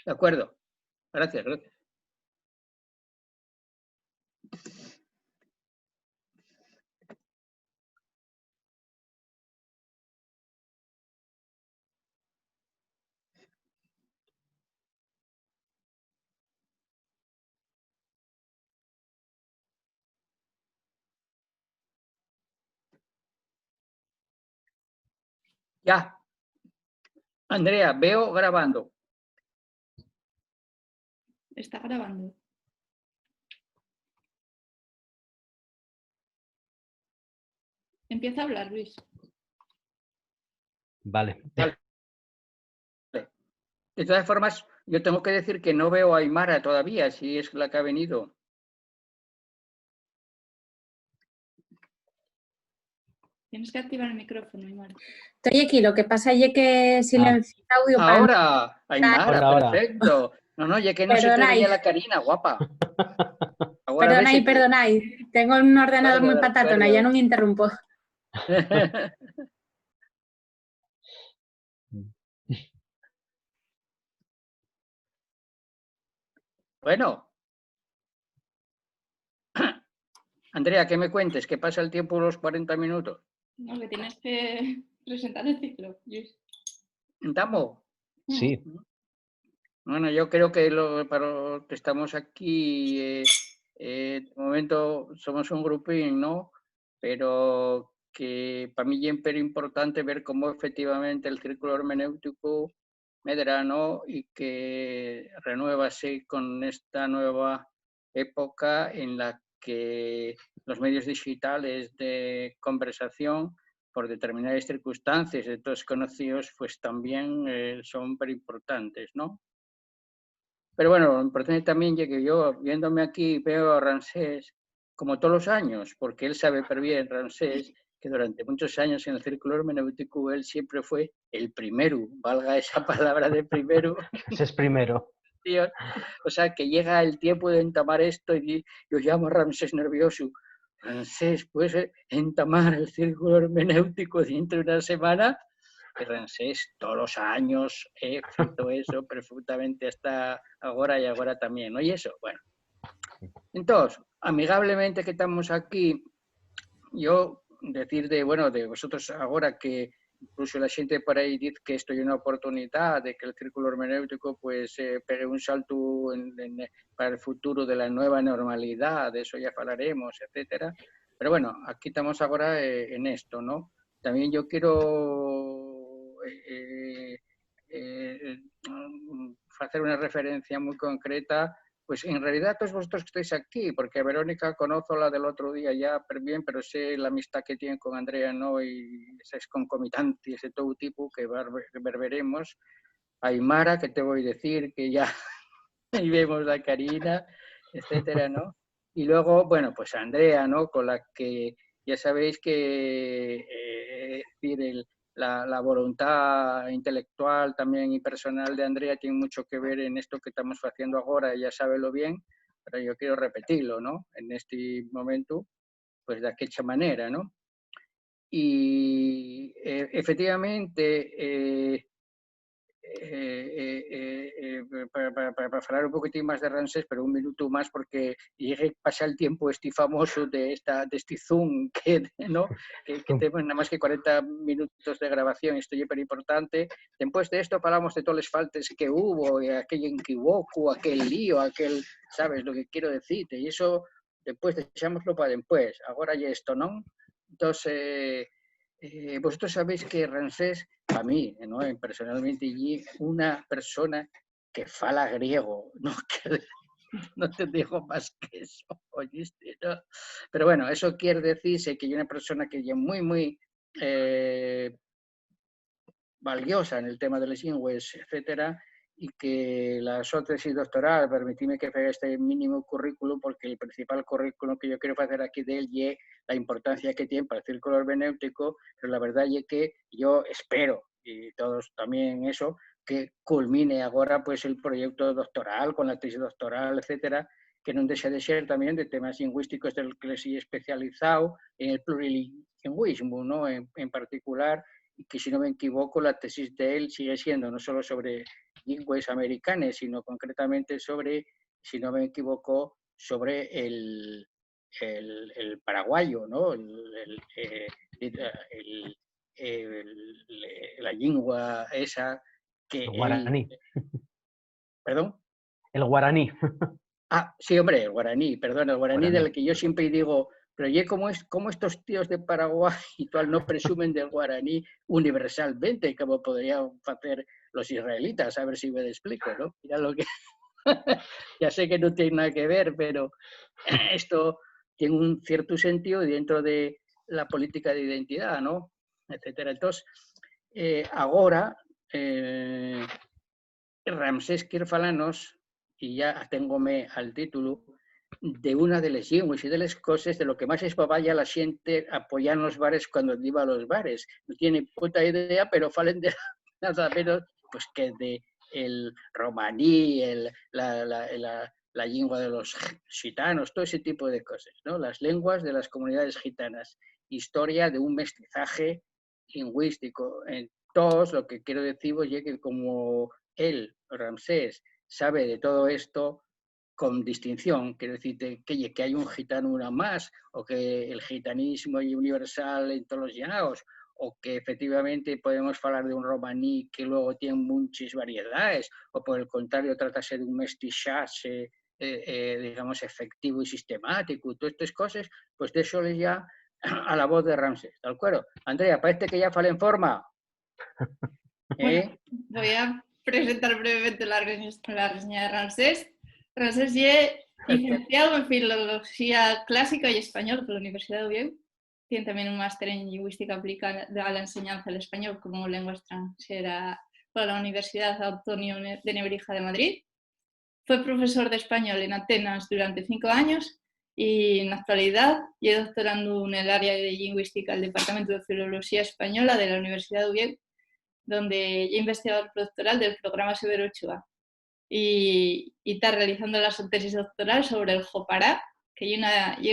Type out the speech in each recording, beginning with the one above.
De acuerdo. Gracias, gracias. Ya. Andrea, veo grabando. Está grabando. Empieza a hablar, Luis. Vale. Vale. De todas formas, yo tengo que decir que no veo a Aymara todavía, si es la que ha venido. Tienes que activar el micrófono, Aymara. Estoy aquí, lo que pasa es que silencio el audio para... Ahora, Aymara, Ahora. Perfecto. No, ya que no se te Perdonáis. veía la Carina, guapa. Ahora Perdonáis, ves que- perdonáis. Tengo un ordenador Acuerdo, muy de patatona, acuerdo. ya no me interrumpo. Bueno. Andrea, ¿qué me cuentes? ¿Qué pasa el tiempo los 40 minutos? No, que tienes que presentar el ciclo, Luis. ¿Entamo? Sí. Bueno, yo creo que para los que estamos aquí, de momento somos un grupín, ¿no? Pero que para mí es súper importante ver cómo efectivamente el círculo hermenéutico medra, ¿no? Y que renuévase con esta nueva época en la que los medios digitales de conversación, por determinadas circunstancias de todos conocidos, pues también son súper importantes, ¿no? Pero bueno, lo importante también es que yo, viéndome aquí, veo a Ramsés como todos los años, porque él sabe pero bien, Ramsés, que durante muchos años en el círculo hermenéutico él siempre fue el primero, valga esa palabra de primero. Ese es primero. O sea, que llega el tiempo de entamar esto y yo llamo a Ramsés nervioso. Ramsés, ¿puedes entamar el círculo hermenéutico dentro de una semana? Y Ramsés todos los años he feito eso perfectamente hasta ahora y ahora también, ¿no? Y eso, bueno. Entonces, amigablemente que estamos aquí, yo decir de vosotros ahora que incluso la gente por ahí dice que esto es una oportunidad de que el círculo hermenéutico pues pegue un salto para el futuro de la nueva normalidad, de eso ya hablaremos, etcétera. Pero bueno, aquí estamos ahora en esto, ¿no? También yo quiero hacer una referencia muy concreta. Pues en realidad todos vosotros que estáis aquí, porque a Verónica conozco la del otro día ya bien, pero sé la amistad que tiene con Andrea, ¿no? Y esas concomitantes de todo tipo que veremos. A Aymara, que te voy a decir, que ya ahí vemos a Karina, etcétera, ¿no? Y luego, bueno, pues a Andrea, ¿no? Con la que ya sabéis que la voluntad intelectual también y personal de Andrea tiene mucho que ver en esto que estamos haciendo ahora, ella sabe lo bien, pero yo quiero repetirlo, ¿no? En este momento, pues de aquella manera, ¿no? Y efectivamente, para hablar un poquitín más de Ramsés, pero un minuto más porque llegue pasa el tiempo este famoso de este Zoom que, ¿no? que tenemos nada más que 40 minutos de grabación, esto es súper importante. Después de esto hablamos de todas las faltas que hubo, aquel equivoco, aquel lío, ¿sabes lo que quiero decirte? Y eso después echámoslo para después, ahora ya esto, ¿no? Entonces, vosotros sabéis que Ramsés, para mí, ¿no? Personalmente, es una persona que fala griego, ¿no? No te digo más que eso, ¿oíste? ¿No? Pero bueno, eso quiere decirse que es una persona que es muy, muy valiosa en el tema de las lenguas, etcétera, y que la tesis doctoral, permitidme que haga este mínimo currículum, porque el principal currículum que yo quiero hacer aquí de él es la importancia que tiene para el círculo hermenéutico, pero la verdad es que yo espero, y todos también eso, que culmine ahora pues el proyecto doctoral, con la tesis doctoral, etcétera, que no deja de ser también de temas lingüísticos del que les he especializado en el plurilingüismo, ¿no? En particular, y que si no me equivoco la tesis de él sigue siendo no solo sobre lingües americanas, sino concretamente sobre, si no me equivoco, sobre el paraguayo, ¿no? La lengua esa que El él... guaraní. ¿Perdón? El guaraní. Ah, sí, hombre, el guaraní, perdón, el guaraní Guaraní. del que yo siempre digo, pero oye, ¿cómo estos tíos de Paraguay y tal no presumen del guaraní universalmente, como podrían hacer los israelitas? A ver si me explico, ¿no? Mira lo que... Ya sé que no tiene nada que ver, pero esto tiene un cierto sentido dentro de la política de identidad, ¿no? Etcétera. Entonces, ahora, Ramsés quiere falarnos, y ya aténgome al título, de una de las llenguas y de las cosas de lo que más es baballa la gente apoyar en los bares cuando iba a los bares. No tiene puta idea, pero falen de nada menos pues, que de el romaní, la lengua de los gitanos, todo ese tipo de cosas, ¿no? Las lenguas de las comunidades gitanas. Historia de un mestizaje lingüístico. Entonces, lo que quiero decir es que como él, Ramsés, sabe de todo esto con distinción, quiero decirte que hay un gitano una más, o que el gitanismo es universal en todos los llanos, o que efectivamente podemos hablar de un romaní que luego tiene muchas variedades, o por el contrario trátase de un mestizaje, digamos, efectivo y sistemático, todas estas cosas, pues de eso le ya a la voz de Ramsés, ¿de acuerdo? Andrea, parece que ya falla en forma. Bueno, voy a presentar brevemente la reseña de Ramsés. Ramsés es licenciado en Filología Clásica y Español por la Universidad de Oviedo. Tiene también un máster en Lingüística aplicada a la enseñanza del español como lengua extranjera por la Universidad Autónoma de Nebrija de Madrid. Fue profesor de español en Atenas durante 5 años y en la actualidad es doctorando en el área de lingüística del Departamento de Filología Española de la Universidad de Oviedo, donde es investigador doctoral del programa Severo Ochoa y está realizando la tesis doctoral sobre el jopará, que es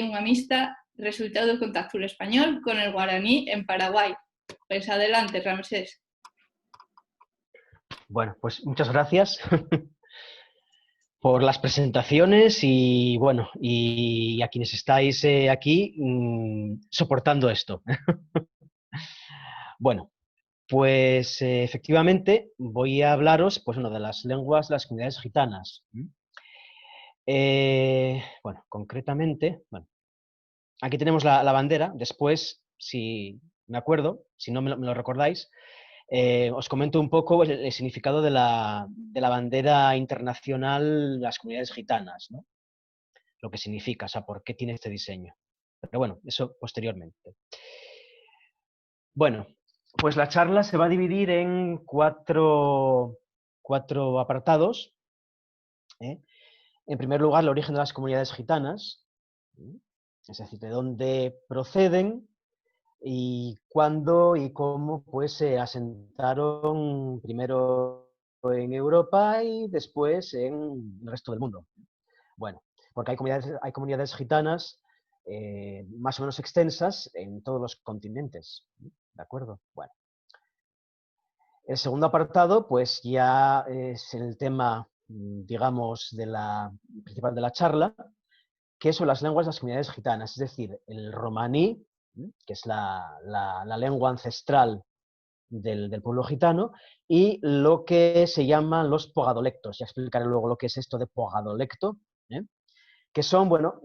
una mixta resultado del contacto del español con el guaraní en Paraguay. Pues adelante, Ramsés. Bueno, pues muchas gracias por las presentaciones y bueno, y a quienes estáis aquí soportando esto. Bueno, pues efectivamente voy a hablaros pues, de las lenguas de las comunidades gitanas. Bueno, concretamente, bueno, aquí tenemos la bandera. Después, si me acuerdo, si no me lo recordáis, os comento un poco el significado de la bandera internacional de las comunidades gitanas, ¿no? Lo que significa, o sea, por qué tiene este diseño. Pero bueno, eso posteriormente. Bueno, pues la charla se va a dividir en cuatro apartados. En primer lugar, el origen de las comunidades gitanas, es decir, de dónde proceden y cuándo y cómo pues, se asentaron primero en Europa y después en el resto del mundo. Bueno, porque hay comunidades gitanas más o menos extensas en todos los continentes. ¿De acuerdo? Bueno. El segundo apartado, pues ya es el tema, digamos, principal de la charla, que son las lenguas de las comunidades gitanas, es decir, el romaní, que es la lengua ancestral del pueblo gitano, y lo que se llaman los pogadolectos. Ya explicaré luego lo que es esto de pogadolecto, que son, bueno,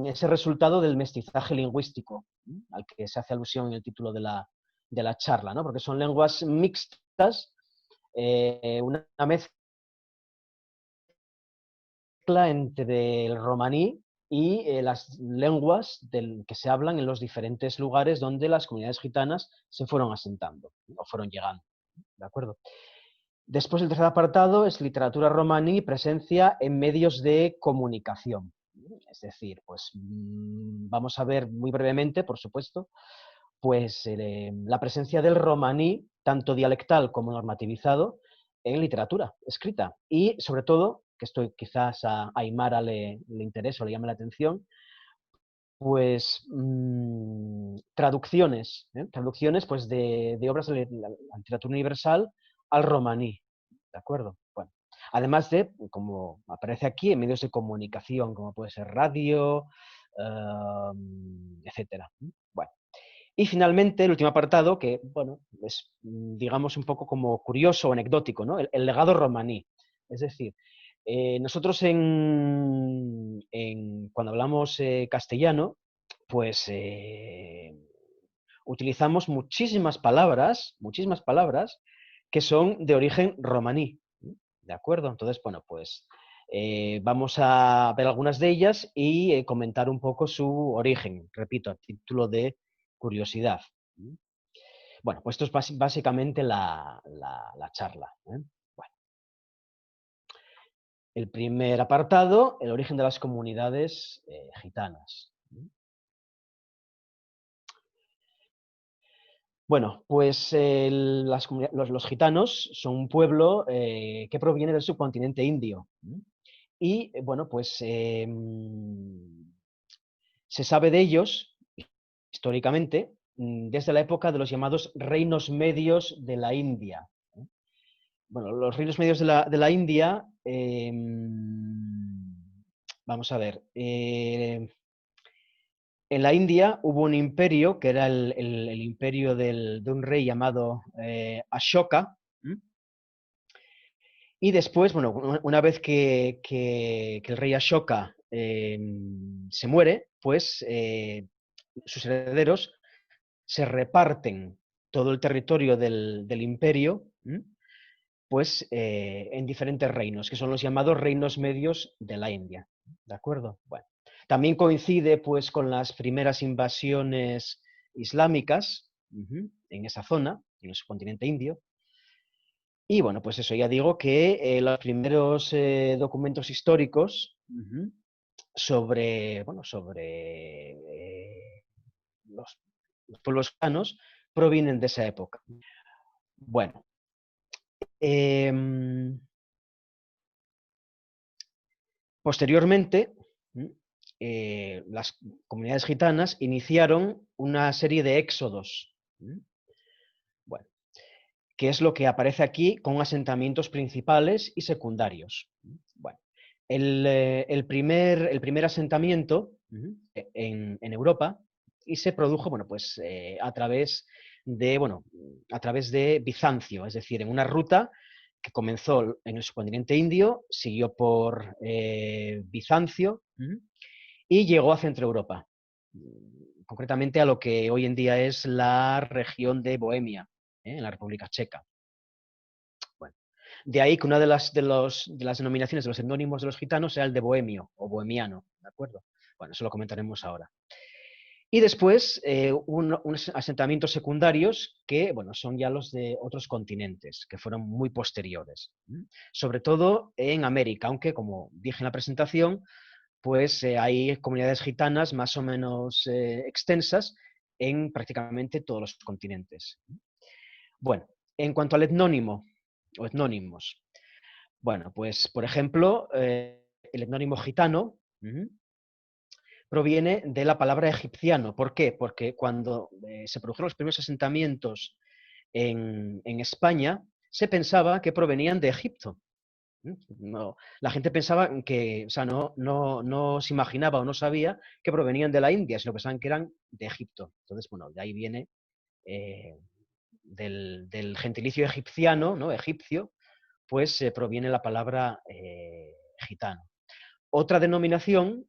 ese resultado del mestizaje lingüístico, al que se hace alusión en el título de la charla, ¿no? Porque son lenguas mixtas, una mezcla entre el romaní y las lenguas que se hablan en los diferentes lugares donde las comunidades gitanas se fueron asentando o fueron llegando. ¿De acuerdo? Después, el tercer apartado es literatura romaní, presencia en medios de comunicación. Es decir, pues vamos a ver muy brevemente, por supuesto, pues la presencia del romaní, tanto dialectal como normativizado, en literatura escrita. Y, sobre todo, que esto quizás a Aymara le interese o le llame la atención, pues traducciones pues, de obras de la literatura universal al romaní. ¿De acuerdo? Bueno, Además de, como aparece aquí, en medios de comunicación, como puede ser radio, etcétera. Bueno. Y finalmente, el último apartado, que bueno, es, digamos, un poco como curioso o anecdótico, ¿no? El legado romaní. Es decir, nosotros cuando hablamos castellano, pues utilizamos muchísimas palabras que son de origen romaní. ¿De acuerdo? Entonces, bueno, pues vamos a ver algunas de ellas y comentar un poco su origen, repito, a título de curiosidad. Bueno, pues esto es básicamente la charla. Bueno, el primer apartado, el origen de las comunidades gitanas. Bueno, pues los gitanos son un pueblo que proviene del subcontinente indio. Y bueno, pues se sabe de ellos históricamente desde la época de los llamados reinos medios de la India. Bueno, los reinos medios de la India, vamos a ver, en la India hubo un imperio que era el imperio de un rey llamado Ashoka. Y después, bueno, una vez que el rey Ashoka se muere, pues sus herederos se reparten todo el territorio del imperio, pues en diferentes reinos, que son los llamados reinos medios de la India. ¿De acuerdo? Bueno, también coincide pues con las primeras invasiones islámicas en esa zona, en el subcontinente indio. Y bueno, pues eso, ya digo que los primeros documentos históricos sobre, bueno, sobre los pueblos gitanos provienen de esa época. Bueno, posteriormente, las comunidades gitanas iniciaron una serie de éxodos. Bueno, que es lo que aparece aquí con asentamientos principales y secundarios. Bueno, el primer asentamiento en Europa y se produjo, bueno, pues a través de Bizancio, es decir, en una ruta que comenzó en el subcontinente indio, siguió por Bizancio y llegó a Centroeuropa, concretamente a lo que hoy en día es la región de Bohemia, en la República Checa. Bueno, de ahí que una de las denominaciones de los etnónimos de los gitanos sea el de bohemio o bohemiano, ¿de acuerdo? Bueno, eso lo comentaremos ahora. Y después unos asentamientos secundarios que, bueno, son ya los de otros continentes, que fueron muy posteriores. Sobre todo en América, aunque, como dije en la presentación, pues hay comunidades gitanas más o menos extensas en prácticamente todos los continentes. Bueno, en cuanto al etnónimo o etnónimos, bueno, pues por ejemplo, el etnónimo gitano proviene de la palabra egipciano. ¿Por qué? Porque cuando se produjeron los primeros asentamientos en España, se pensaba que provenían de Egipto. No, la gente pensaba que, o sea, no se imaginaba o no sabía que provenían de la India, sino pensaban que eran de Egipto. Entonces, bueno, de ahí viene del gentilicio egipciano, ¿no? Egipcio, pues proviene la palabra gitano. Otra denominación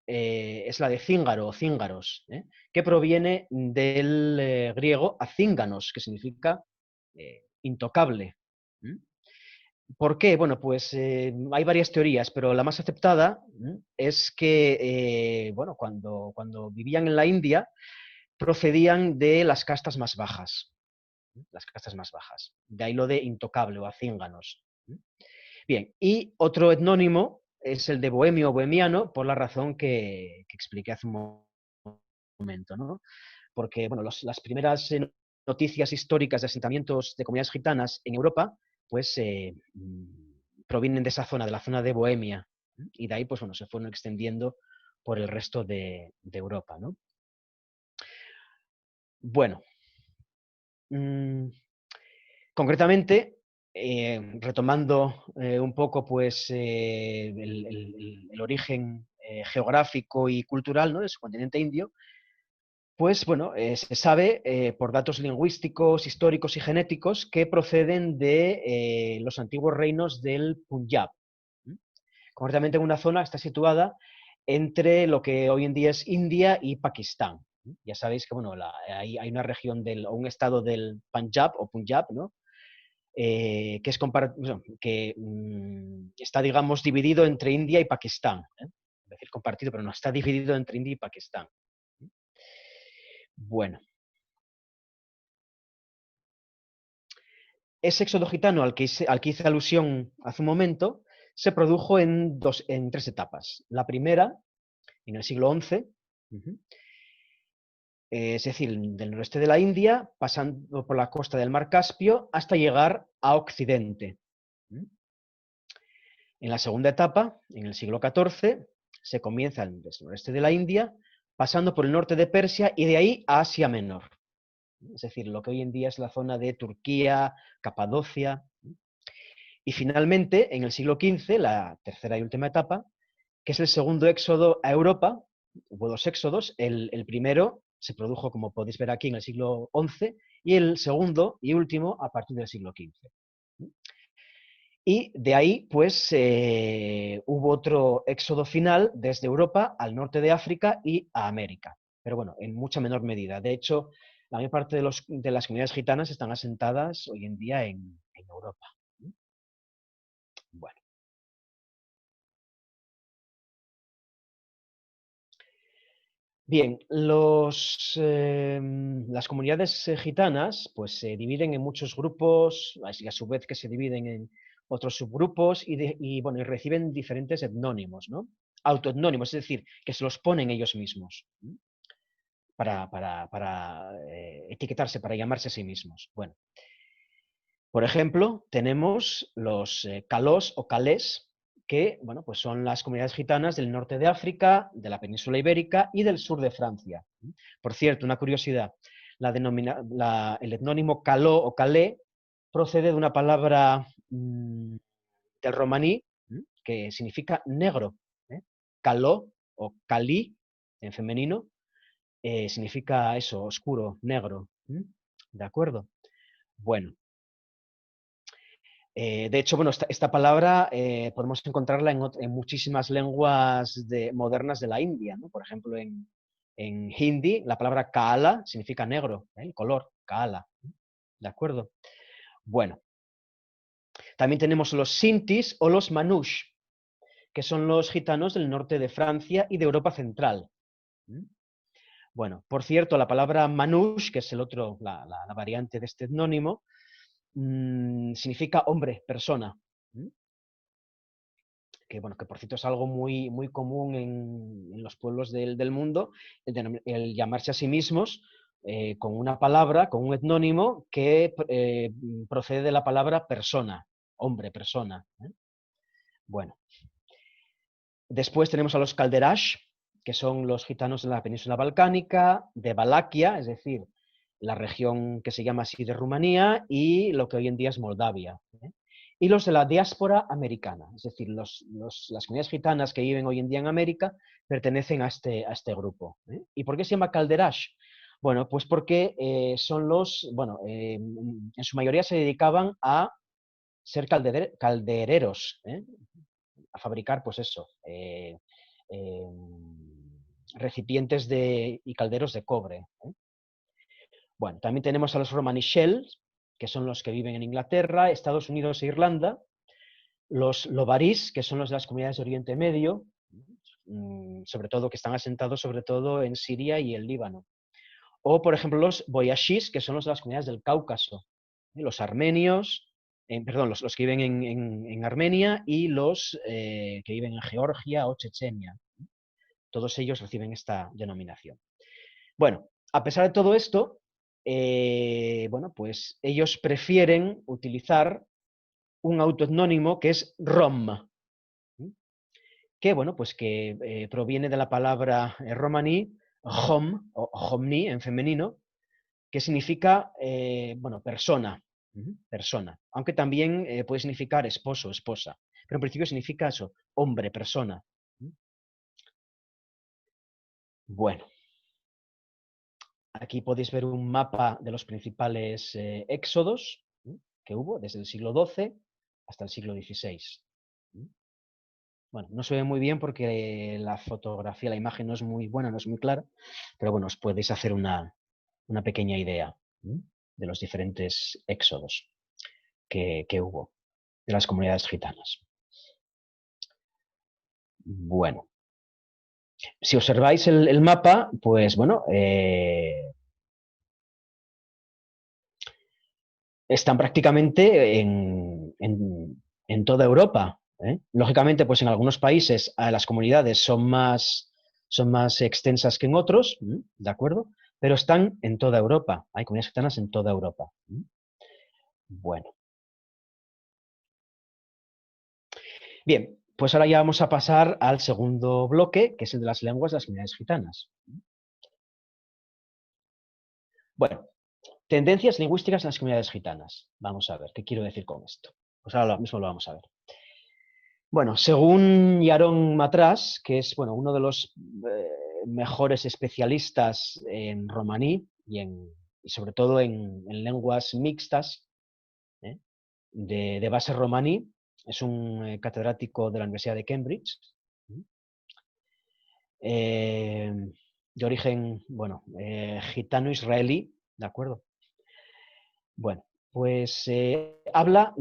es la de cíngaro o cíngaros, que proviene del griego acínganos, que significa intocable. ¿Por qué? Bueno, pues hay varias teorías, pero la más aceptada es que, bueno, cuando vivían en la India, procedían de las castas más bajas. Las castas más bajas. De ahí lo de intocable o acínganos. Bien, y otro etnónimo es el de bohemio o bohemiano, por la razón que expliqué hace un momento, ¿no? Porque, bueno, las primeras noticias históricas de asentamientos de comunidades gitanas en Europa, pues provienen de esa zona, de la zona de Bohemia, y de ahí, pues bueno, se fueron extendiendo por el resto de Europa, ¿no? Bueno, concretamente, retomando un poco pues, el origen geográfico y cultural, ¿no?, de su continente indio, pues bueno, se sabe por datos lingüísticos, históricos y genéticos que proceden de los antiguos reinos del Punjab. Concretamente en una zona que está situada entre lo que hoy en día es India y Pakistán. Ya sabéis que bueno, hay una región o un estado del Punjab o Punjab, ¿no?, que, está, digamos, dividido entre India y Pakistán. Es decir, compartido, pero no, está dividido entre India y Pakistán. Bueno. Ese éxodo gitano al que hice alusión hace un momento se produjo en 3 etapas. La primera, en el siglo XI, es decir, del noroeste de la India, pasando por la costa del mar Caspio hasta llegar a Occidente. En la segunda etapa, en el siglo XIV, se comienza desde el noreste de la India, pasando por el norte de Persia y de ahí a Asia Menor. Es decir, lo que hoy en día es la zona de Turquía, Capadocia. Y finalmente, en el siglo XV, la tercera y última etapa, que es el segundo éxodo a Europa. Hubo 2 éxodos. El primero se produjo, como podéis ver aquí, en el siglo XI, y el segundo y último a partir del siglo XV. Y de ahí, pues, hubo otro éxodo final desde Europa al norte de África y a América. Pero bueno, en mucha menor medida. De hecho, la mayor parte de las comunidades gitanas están asentadas hoy en día en Europa. Bueno. Bien, las comunidades gitanas pues, se dividen en muchos grupos, y a su vez que se dividen en otros subgrupos y reciben diferentes etnónimos, ¿no? Autoetnónimos, es decir, que se los ponen ellos mismos para etiquetarse, para llamarse a sí mismos. Bueno, por ejemplo, tenemos los calós o calés, que bueno, pues son las comunidades gitanas del norte de África, de la península ibérica y del sur de Francia. Por cierto, una curiosidad, el etnónimo caló o calé procede de una palabra del romaní que significa negro. Caló o calí, en femenino, significa eso, oscuro, negro. ¿De acuerdo? Bueno. De hecho, bueno, esta palabra podemos encontrarla en muchísimas lenguas modernas de la India, ¿no? Por ejemplo, en hindi, la palabra kaala significa negro, el color, kaala. ¿De acuerdo? Bueno. También tenemos los sintis o los manouche, que son los gitanos del norte de Francia y de Europa Central. Bueno, por cierto, la palabra manouche, que es la variante de este etnónimo, significa hombre, persona. Que, bueno, que por cierto es algo muy, muy común en los pueblos del mundo, el llamarse a sí mismos con una palabra, con un etnónimo que procede de la palabra persona, hombre, persona. Bueno. Después tenemos a los calderash, que son los gitanos de la península balcánica, de Valaquia, es decir, la región que se llama así de Rumanía y lo que hoy en día es Moldavia. Y los de la diáspora americana, es decir, las comunidades gitanas que viven hoy en día en América pertenecen a este grupo. ¿Y por qué se llama calderash? Bueno, pues porque son en su mayoría se dedicaban a ser caldereros, a fabricar, pues eso, recipientes y calderos de cobre. Bueno, también tenemos a los Romanichels, que son los que viven en Inglaterra, Estados Unidos e Irlanda, los Lobarís, que son los de las comunidades de Oriente Medio, sobre todo que están asentados sobre todo en Siria y el Líbano. O, por ejemplo, los Boyashis, que son los de las comunidades del Cáucaso, los armenios, los que viven en Armenia y los que viven en Georgia o Chechenia. Todos ellos reciben esta denominación. Bueno, a pesar de todo esto, bueno, pues ellos prefieren utilizar un autoetnónimo que es Rom, que, bueno, pues que proviene de la palabra romaní, hom, o homni en femenino, que significa, bueno, persona, persona. Aunque también puede significar esposo, esposa. Pero en principio significa eso, hombre, persona. Bueno. Aquí podéis ver un mapa de los principales éxodos que hubo desde el siglo XII hasta el siglo XVI. Bueno, no se ve muy bien porque la fotografía, la imagen no es muy buena, no es muy clara, pero bueno, os podéis hacer una pequeña idea de los diferentes éxodos que hubo de las comunidades gitanas. Bueno, si observáis el mapa, pues bueno, están prácticamente en toda Europa. Lógicamente, pues en algunos países las comunidades son más extensas que en otros, ¿de acuerdo? Pero están en toda Europa. Hay comunidades gitanas en toda Europa. Bueno. Bien, pues ahora ya vamos a pasar al segundo bloque, que es el de las lenguas de las comunidades gitanas. Bueno, tendencias lingüísticas en las comunidades gitanas. Vamos a ver, ¿qué quiero decir con esto? Pues ahora mismo lo vamos a ver. Bueno, según Yaron Matras, que es uno de los mejores especialistas en romaní y sobre todo en lenguas mixtas de base romaní, es un catedrático de la Universidad de Cambridge, de origen, gitano-israelí, ¿de acuerdo? Bueno, pues habla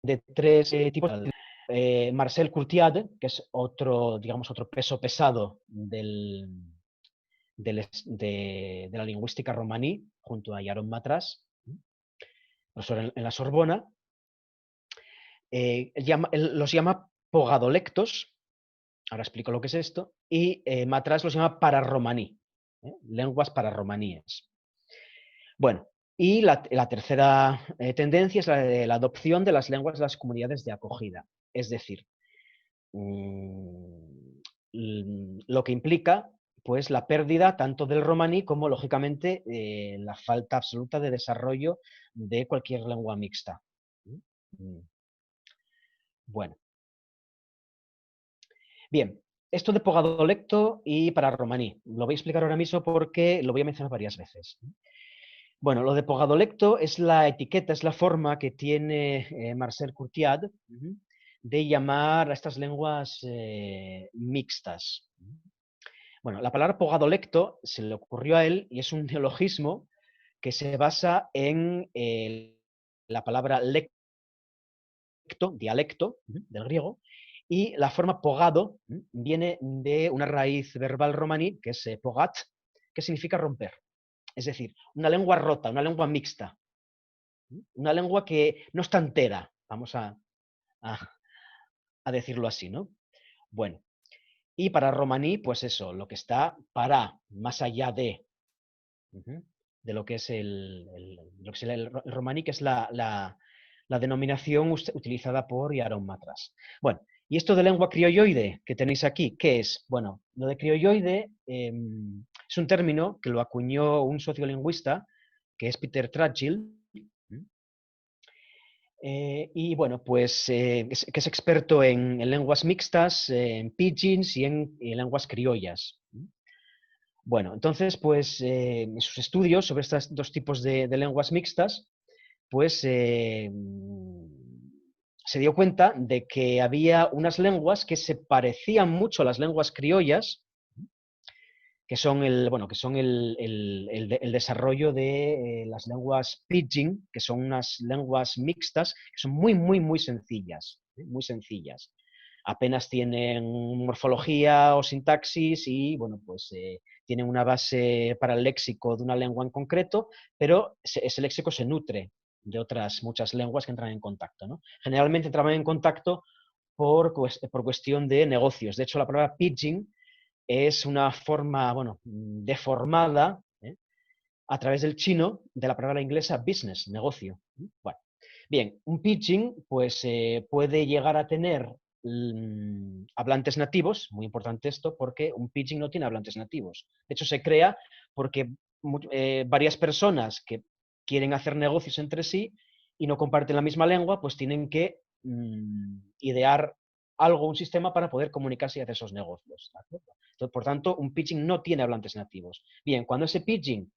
de tres tipos. Marcel Courtiade, que es otro peso pesado de la lingüística romaní, junto a Yaron Matras, profesor en la Sorbona, los llama pogadolectos, ahora explico lo que es esto, y Matras los llama pararromaní, lenguas pararromaníes. Bueno, y la tercera tendencia es la de la adopción de las lenguas de las comunidades de acogida, es decir, lo que implica pues la pérdida tanto del romaní como, lógicamente, la falta absoluta de desarrollo de cualquier lengua mixta. Bueno. Bien, esto de pogadolecto y pararromaní, lo voy a explicar ahora mismo porque lo voy a mencionar varias veces. Bueno, lo de pogadolecto es la etiqueta, es la forma que tiene Marcel Courtiade de llamar a estas lenguas mixtas. Bueno, la palabra pogadolecto se le ocurrió a él y es un neologismo que se basa en la palabra lecto, dialecto, del griego, y la forma pogado viene de una raíz verbal romaní, que es pogat, que significa romper. Es decir, una lengua rota, una lengua mixta, una lengua que no está entera, vamos a decirlo así, ¿no? Bueno, y para romaní, pues eso, lo que está más allá de lo que es el romaní, que es la denominación utilizada por Yaron Matras. Bueno, y esto de lengua criolloide que tenéis aquí, ¿qué es? Bueno, lo de criolloide es un término que lo acuñó un sociolingüista, que es Peter Trudgill, y bueno, pues que es experto en lenguas mixtas, en pidgins y en lenguas criollas. Bueno, entonces, pues en sus estudios sobre estos dos tipos de lenguas mixtas, pues se dio cuenta de que había unas lenguas que se parecían mucho a las lenguas criollas, que son el desarrollo de las lenguas pidgin, que son unas lenguas mixtas, que son muy, muy, muy sencillas, muy sencillas. Apenas tienen morfología o sintaxis y, bueno, pues tienen una base para el léxico de una lengua en concreto, pero ese léxico se nutre de otras muchas lenguas que entran en contacto, ¿no? Generalmente entraban en contacto por cuestión de negocios. De hecho, la palabra pidgin es una forma, deformada a través del chino de la palabra inglesa business, negocio. Bueno, bien, un pidgin pues, puede llegar a tener hablantes nativos, muy importante esto, porque un pidgin no tiene hablantes nativos. De hecho, se crea porque varias personas que quieren hacer negocios entre sí y no comparten la misma lengua, pues tienen que idear algo, un sistema para poder comunicarse y hacer esos negocios. Entonces, por tanto, un pidgin no tiene hablantes nativos. Bien, cuando ese pidgin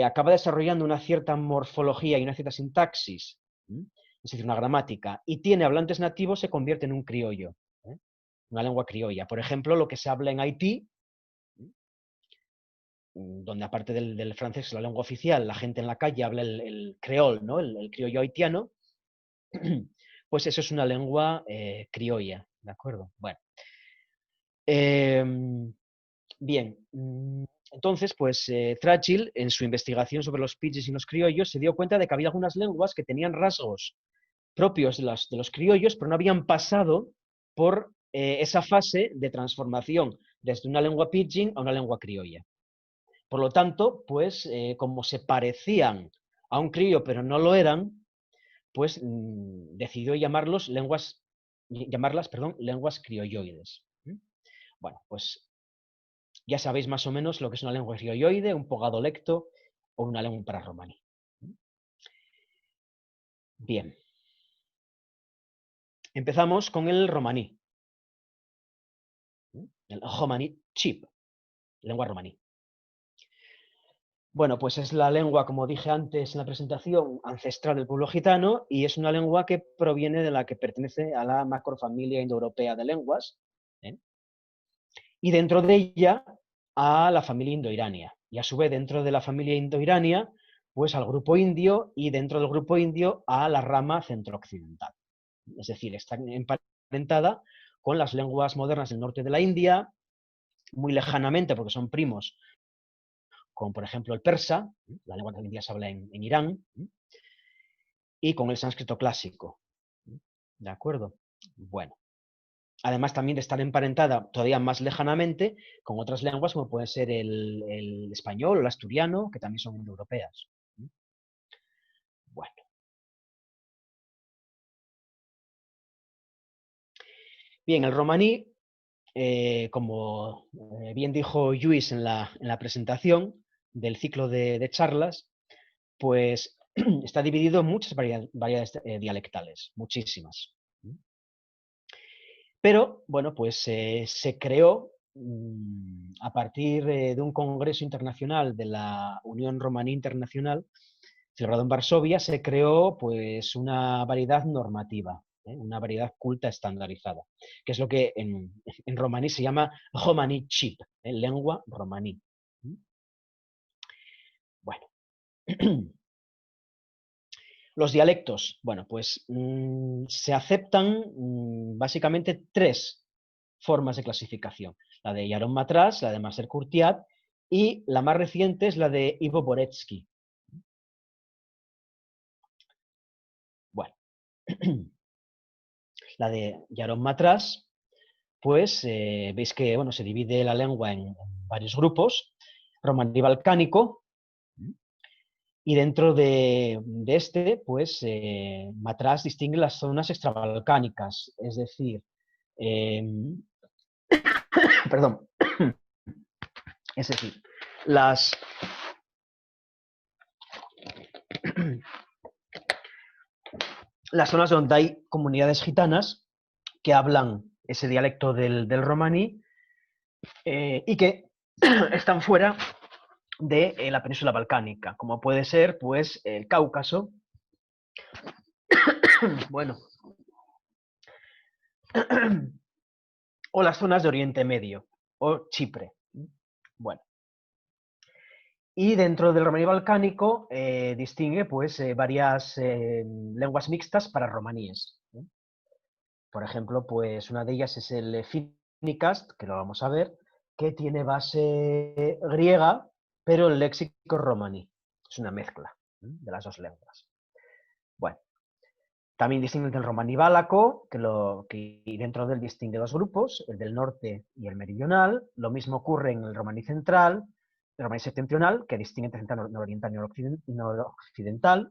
acaba desarrollando una cierta morfología y una cierta sintaxis, es decir, una gramática, y tiene hablantes nativos, se convierte en un criollo, una lengua criolla. Por ejemplo, lo que se habla en Haití, donde aparte del francés es la lengua oficial, la gente en la calle habla el creol, ¿no? el criollo haitiano, pues eso es una lengua criolla, ¿de acuerdo? Bueno. Bien, entonces, pues Trachil, en su investigación sobre los pidgins y los criollos, se dio cuenta de que había algunas lenguas que tenían rasgos propios de los criollos, pero no habían pasado por esa fase de transformación desde una lengua pidgin a una lengua criolla. Por lo tanto, pues como se parecían a un criollo pero no lo eran, pues decidió llamarlas lenguas criolloides. Bueno, pues ya sabéis más o menos lo que es una lengua criolloide, un pogadolecto o una lengua prarromaní. Bien. Empezamos con el romaní. El romaní chip, lengua romaní. Bueno, pues es la lengua, como dije antes en la presentación, ancestral del pueblo gitano y es una lengua que proviene de la que pertenece a la macrofamilia indoeuropea de lenguas, y dentro de ella a la familia indoirania. Y a su vez dentro de la familia indoirania, pues al grupo indio y dentro del grupo indio a la rama centrooccidental. Es decir, está emparentada con las lenguas modernas del norte de la India, muy lejanamente porque son primos, como por ejemplo el persa, la lengua que hoy en día se habla en Irán, y con el sánscrito clásico. ¿De acuerdo? Bueno. Además también de estar emparentada todavía más lejanamente con otras lenguas como puede ser el español o el asturiano, que también son indoeuropeas. Bueno. Bien, el romaní, como bien dijo Lluís en la presentación del ciclo de charlas, pues está dividido en muchas variedades dialectales, muchísimas. Pero, bueno, pues se creó a partir de un congreso internacional de la Unión Romaní Internacional, celebrado en Varsovia, se creó pues una variedad normativa, una variedad culta estandarizada, que es lo que en romaní se llama romaní chip, lengua romaní. Bueno. Los dialectos, bueno, pues se aceptan básicamente tres formas de clasificación. La de Yaron Matras, la de Marcel Courtiat y la más reciente es la de Ivo Boretsky. Bueno, la de Yaron Matras, pues veis que bueno, se divide la lengua en varios grupos, romaní balcánico, y dentro de este, pues Matras distingue las zonas extrabalcánicas, es decir, perdón, es decir, las zonas donde hay comunidades gitanas que hablan ese dialecto del romaní y que están fuera de la península balcánica, como puede ser pues el Cáucaso, bueno, o las zonas de Oriente Medio, o Chipre. Bueno. Y dentro del romaní balcánico distingue pues varias lenguas mixtas para romaníes. Por ejemplo, pues una de ellas es el Finicast, que lo vamos a ver, que tiene base griega, pero el léxico romaní. Es una mezcla de las dos lenguas. Bueno, también distingue entre el romaní valaco, que dentro de él distingue dos grupos, el del norte y el meridional. Lo mismo ocurre en el romaní central, el romaní septentrional, que distingue entre central, nororiental y noroccidental.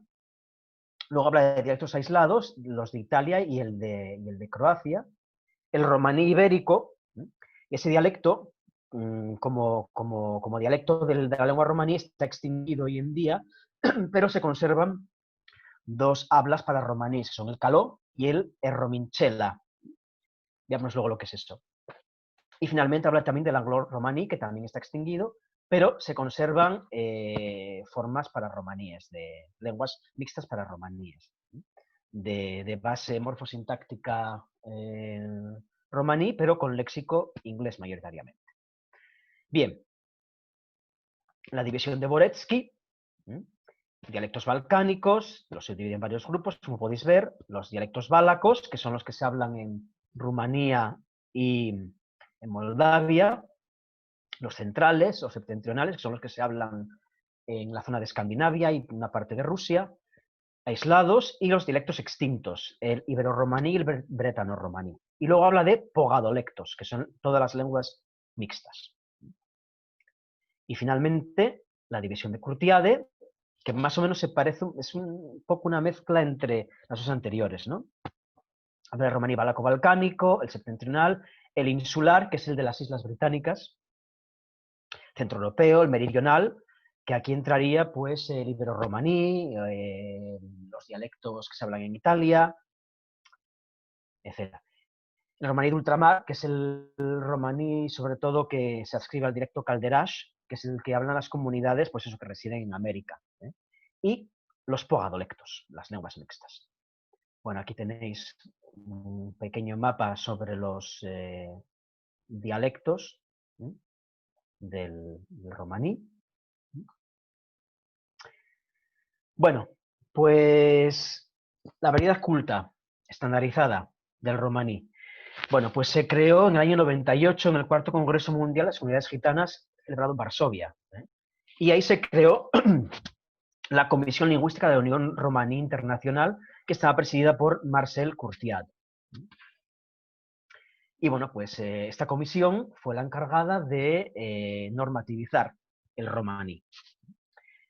Luego habla de dialectos aislados, los de Italia y el de Croacia. El romaní ibérico, ese dialecto, como dialecto de la lengua romaní, está extinguido hoy en día, pero se conservan dos hablas para romaní, son el caló y el rominchela. Veamos luego lo que es eso. Y finalmente habla también del anglo-romaní, que también está extinguido, pero se conservan formas para romaníes, de lenguas mixtas para romaníes, de base morfosintáctica romaní, pero con léxico inglés mayoritariamente. Bien, la división de Boretsky, dialectos balcánicos, los se dividen en varios grupos, como podéis ver, los dialectos válacos, que son los que se hablan en Rumanía y en Moldavia, los centrales o septentrionales, que son los que se hablan en la zona de Escandinavia y una parte de Rusia, aislados, y los dialectos extintos, el ibero-romaní y el bretano-romaní. Y luego habla de pogadolectos, que son todas las lenguas mixtas. Y finalmente, la división de Curtiade, que más o menos se parece, es un poco una mezcla entre las dos anteriores, ¿no? Habla de romaní valaco-balcánico, el septentrional, el insular, que es el de las Islas Británicas, centroeuropeo, el meridional, que aquí entraría pues el ibero-romaní, los dialectos que se hablan en Italia, etc. El romaní de ultramar, que es el romaní sobre todo que se adscribe al dialecto calderache, que es el que hablan las comunidades pues eso, que residen en América. Y los pogadolectos, las lenguas mixtas. Bueno, aquí tenéis un pequeño mapa sobre los dialectos del romaní. Bueno, pues la variedad culta, estandarizada del romaní. Bueno, pues se creó en el año 98 en el cuarto Congreso Mundial de las Comunidades Gitanas, celebrado en Varsovia. Y ahí se creó la Comisión Lingüística de la Unión Romaní Internacional, que estaba presidida por Marcel Courtiade. Y bueno, pues esta comisión fue la encargada de normativizar el romaní.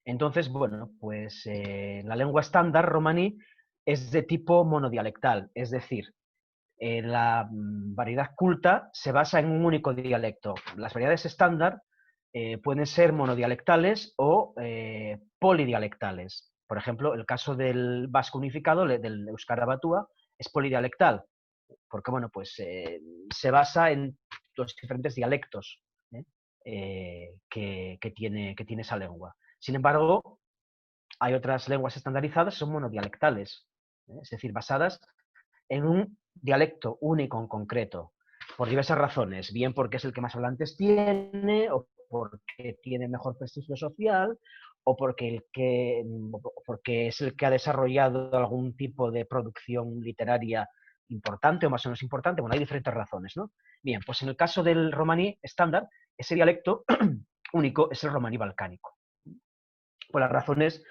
Entonces, bueno, pues la lengua estándar romaní es de tipo monodialectal, es decir, la variedad culta se basa en un único dialecto. Las variedades estándar pueden ser monodialectales o polidialectales. Por ejemplo, el caso del vasco unificado, del euskara batua, es polidialectal, porque bueno, pues se basa en los diferentes dialectos que tiene esa lengua. Sin embargo, hay otras lenguas estandarizadas que son monodialectales, es decir, basadas en un dialecto único en concreto, por diversas razones, bien porque es el que más hablantes tiene, o porque tiene mejor prestigio social, o porque es el que ha desarrollado algún tipo de producción literaria importante o más o menos importante. Bueno, hay diferentes razones, ¿no? Bien, pues en el caso del romaní estándar, ese dialecto único es el romaní balcánico, por las razones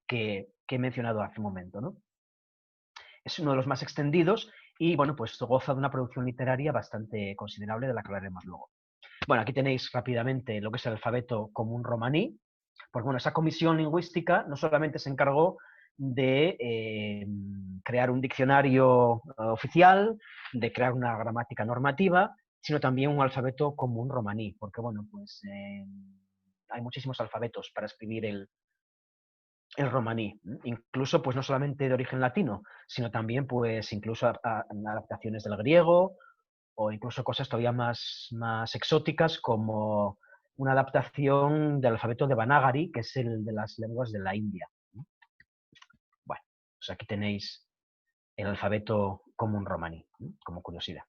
que he mencionado hace un momento, ¿no? Es uno de los más extendidos y, bueno, pues goza de una producción literaria bastante considerable, de la que hablaremos luego. Bueno, aquí tenéis rápidamente lo que es el alfabeto común romaní. Pues bueno, esa comisión lingüística no solamente se encargó de crear un diccionario oficial, de crear una gramática normativa, sino también un alfabeto común romaní, porque, bueno, pues hay muchísimos alfabetos para escribir el romaní, incluso pues no solamente de origen latino, sino también pues incluso adaptaciones del griego o incluso cosas todavía más exóticas como una adaptación del alfabeto de Banagari, que es el de las lenguas de la India. Bueno, pues aquí tenéis el alfabeto común romaní, como curiosidad.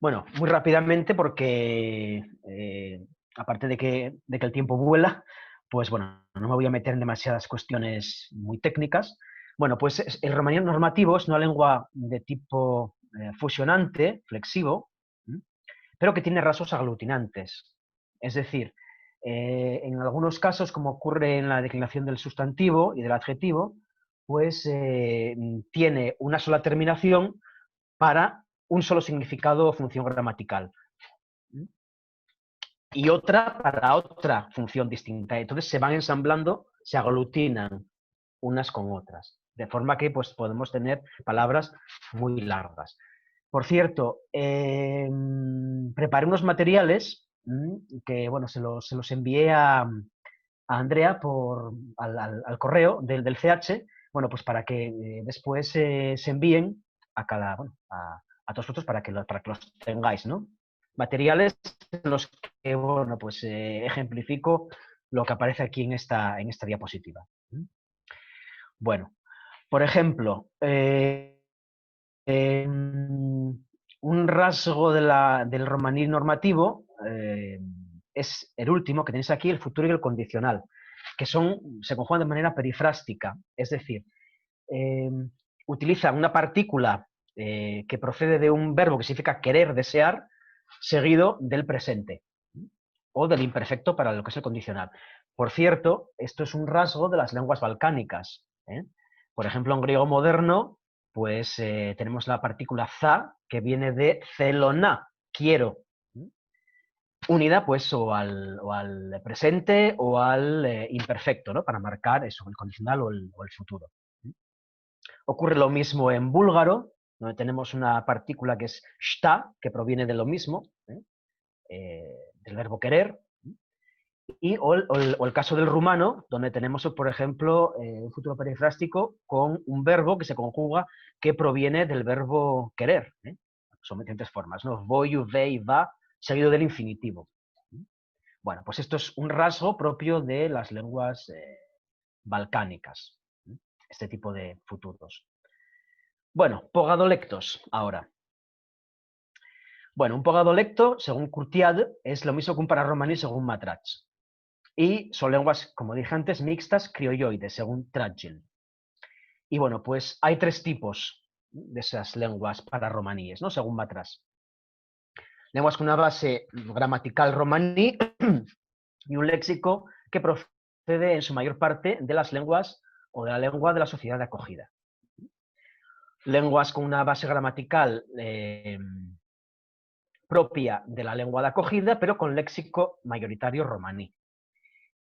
Bueno, muy rápidamente porque aparte de que el tiempo vuela, pues bueno, no me voy a meter en demasiadas cuestiones muy técnicas. Bueno, pues el romaní normativo es una lengua de tipo fusionante, flexivo, pero que tiene rasgos aglutinantes. Es decir, en algunos casos, como ocurre en la declinación del sustantivo y del adjetivo, pues tiene una sola terminación para un solo significado o función gramatical. y otra para otra función distinta. Entonces se van ensamblando, se aglutinan unas con otras, de forma que pues, podemos tener palabras muy largas. Por cierto, preparé unos materiales que bueno, se los envié a Andrea al correo del CH, bueno, pues para que después se envíen a a todos vosotros para que los tengáis, ¿no? Materiales en los que, bueno, pues ejemplifico lo que aparece aquí en esta diapositiva. Bueno, por ejemplo, un rasgo del romaní normativo es el último que tenéis aquí, el futuro y el condicional, que se conjugan de manera perifrástica, es decir, utiliza una partícula que procede de un verbo que significa querer, desear, seguido del presente o del imperfecto para lo que es el condicional. Por cierto, esto es un rasgo de las lenguas balcánicas. Por ejemplo, en griego moderno, pues tenemos la partícula za, que viene de celona, quiero, unida pues o al presente o al imperfecto, ¿no? Para marcar eso, el condicional o el futuro. Ocurre lo mismo en búlgaro, donde tenemos una partícula que es shta, que proviene de lo mismo, del verbo querer, o el caso del rumano, donde tenemos, por ejemplo, un futuro perifrástico con un verbo que se conjuga que proviene del verbo querer. Son diferentes formas, ¿no? Voy, ve, va, seguido del infinitivo. Bueno, pues esto es un rasgo propio de las lenguas balcánicas, este tipo de futuros. Bueno, pogadolectos ahora. Bueno, un pogadolecto, según Curtiad, es lo mismo que un pararromaní según Matrach. Y son lenguas, como dije antes, mixtas criolloides, según Trudgill. Y bueno, pues hay tres tipos de esas lenguas pararromaníes, ¿no? Según Matrach. Lenguas con una base gramatical romaní y un léxico que procede en su mayor parte de las lenguas o de la lengua de la sociedad de acogida. Lenguas con una base gramatical propia de la lengua de acogida, pero con léxico mayoritario romaní.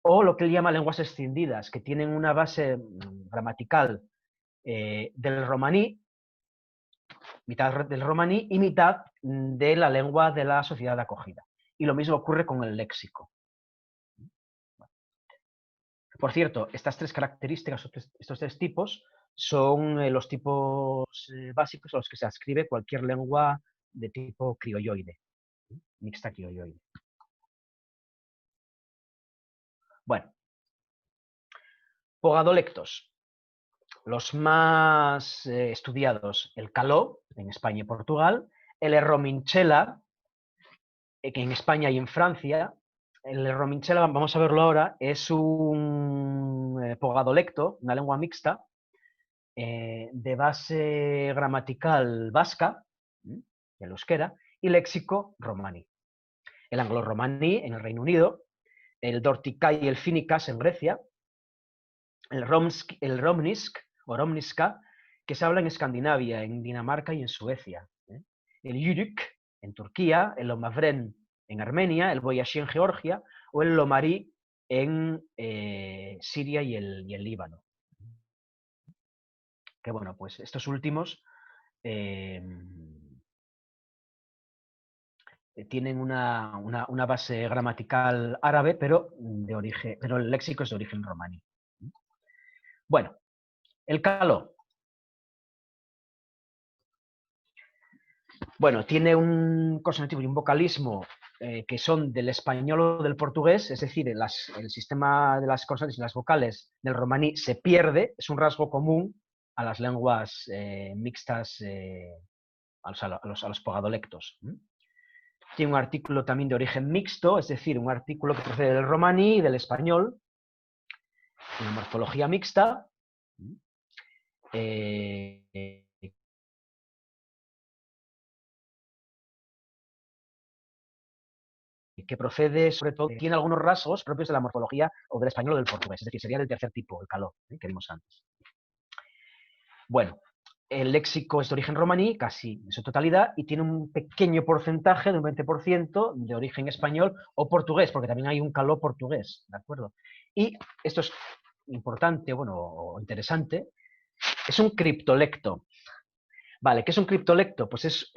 O lo que él llama lenguas escindidas, que tienen una base gramatical del romaní, mitad del romaní y mitad de la lengua de la sociedad de acogida. Y lo mismo ocurre con el léxico. Por cierto, estas tres características, estos tres tipos, son los tipos básicos a los que se adscribe cualquier lengua de tipo criolloide, mixta criolloide. Bueno, pogadolectos. Los más estudiados, el caló, en España y Portugal, el errominchela, que en España y en Francia. El errominchela, vamos a verlo ahora, es un pogadolecto, una lengua mixta, de base gramatical vasca, el euskera, y léxico romaní. El anglo-romaní en el Reino Unido, el dortikai y el finicas en Grecia, el romnisk o romniska, que se habla en Escandinavia, en Dinamarca y en Suecia. El yuruk en Turquía, el lomavren en Armenia, el boyashi en Georgia o el lomari en Siria y el Líbano. Que bueno, pues estos últimos tienen una base gramatical árabe, pero el léxico es de origen romaní. Bueno, el caló. Bueno, tiene un consonantivo y un vocalismo que son del español o del portugués, es decir, el sistema de las consonantes y las vocales del romaní se pierde, es un rasgo común a las lenguas mixtas, a los pogadolectos. Tiene un artículo también de origen mixto, es decir, un artículo que procede del romaní y del español, una morfología mixta, que procede, sobre todo, tiene algunos rasgos propios de la morfología o del español o del portugués, es decir, sería del tercer tipo, el caló, que vimos antes. Bueno, el léxico es de origen romaní, casi en su totalidad, y tiene un pequeño porcentaje, de un 20%, de origen español o portugués, porque también hay un caló portugués, ¿de acuerdo? Y esto es importante, bueno, o interesante, es un criptolecto. Vale, ¿qué es un criptolecto? Pues es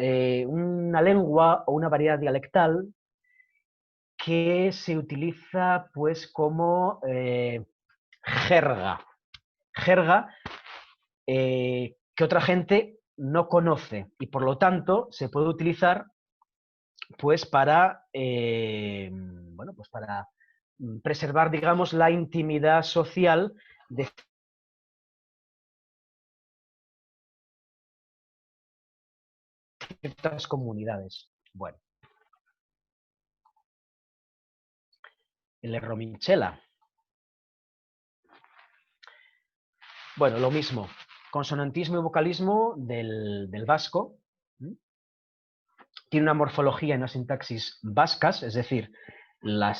una lengua o una variedad dialectal que se utiliza pues como jerga. Jerga que otra gente no conoce y por lo tanto se puede utilizar pues para, bueno, pues para preservar, digamos, la intimidad social de ciertas comunidades. Bueno, el Errominchela. Bueno, lo mismo, consonantismo y vocalismo del vasco. Tiene una morfología y una sintaxis vascas, es decir, la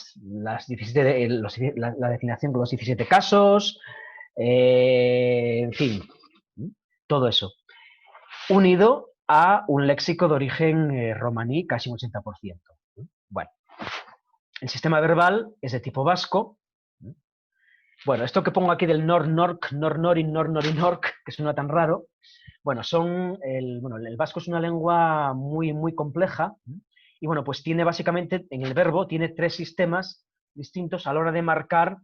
definición con los 17 casos, en fin, todo eso. Unido a un léxico de origen romaní, casi un 80%. Bueno, el sistema verbal es de tipo vasco. Bueno, esto que pongo aquí del nor-norc, nor-norin, nor-norinorc, que suena tan raro, bueno, el vasco es una lengua muy, muy compleja y bueno, pues tiene básicamente, en el verbo, tiene 3 sistemas distintos a la hora de marcar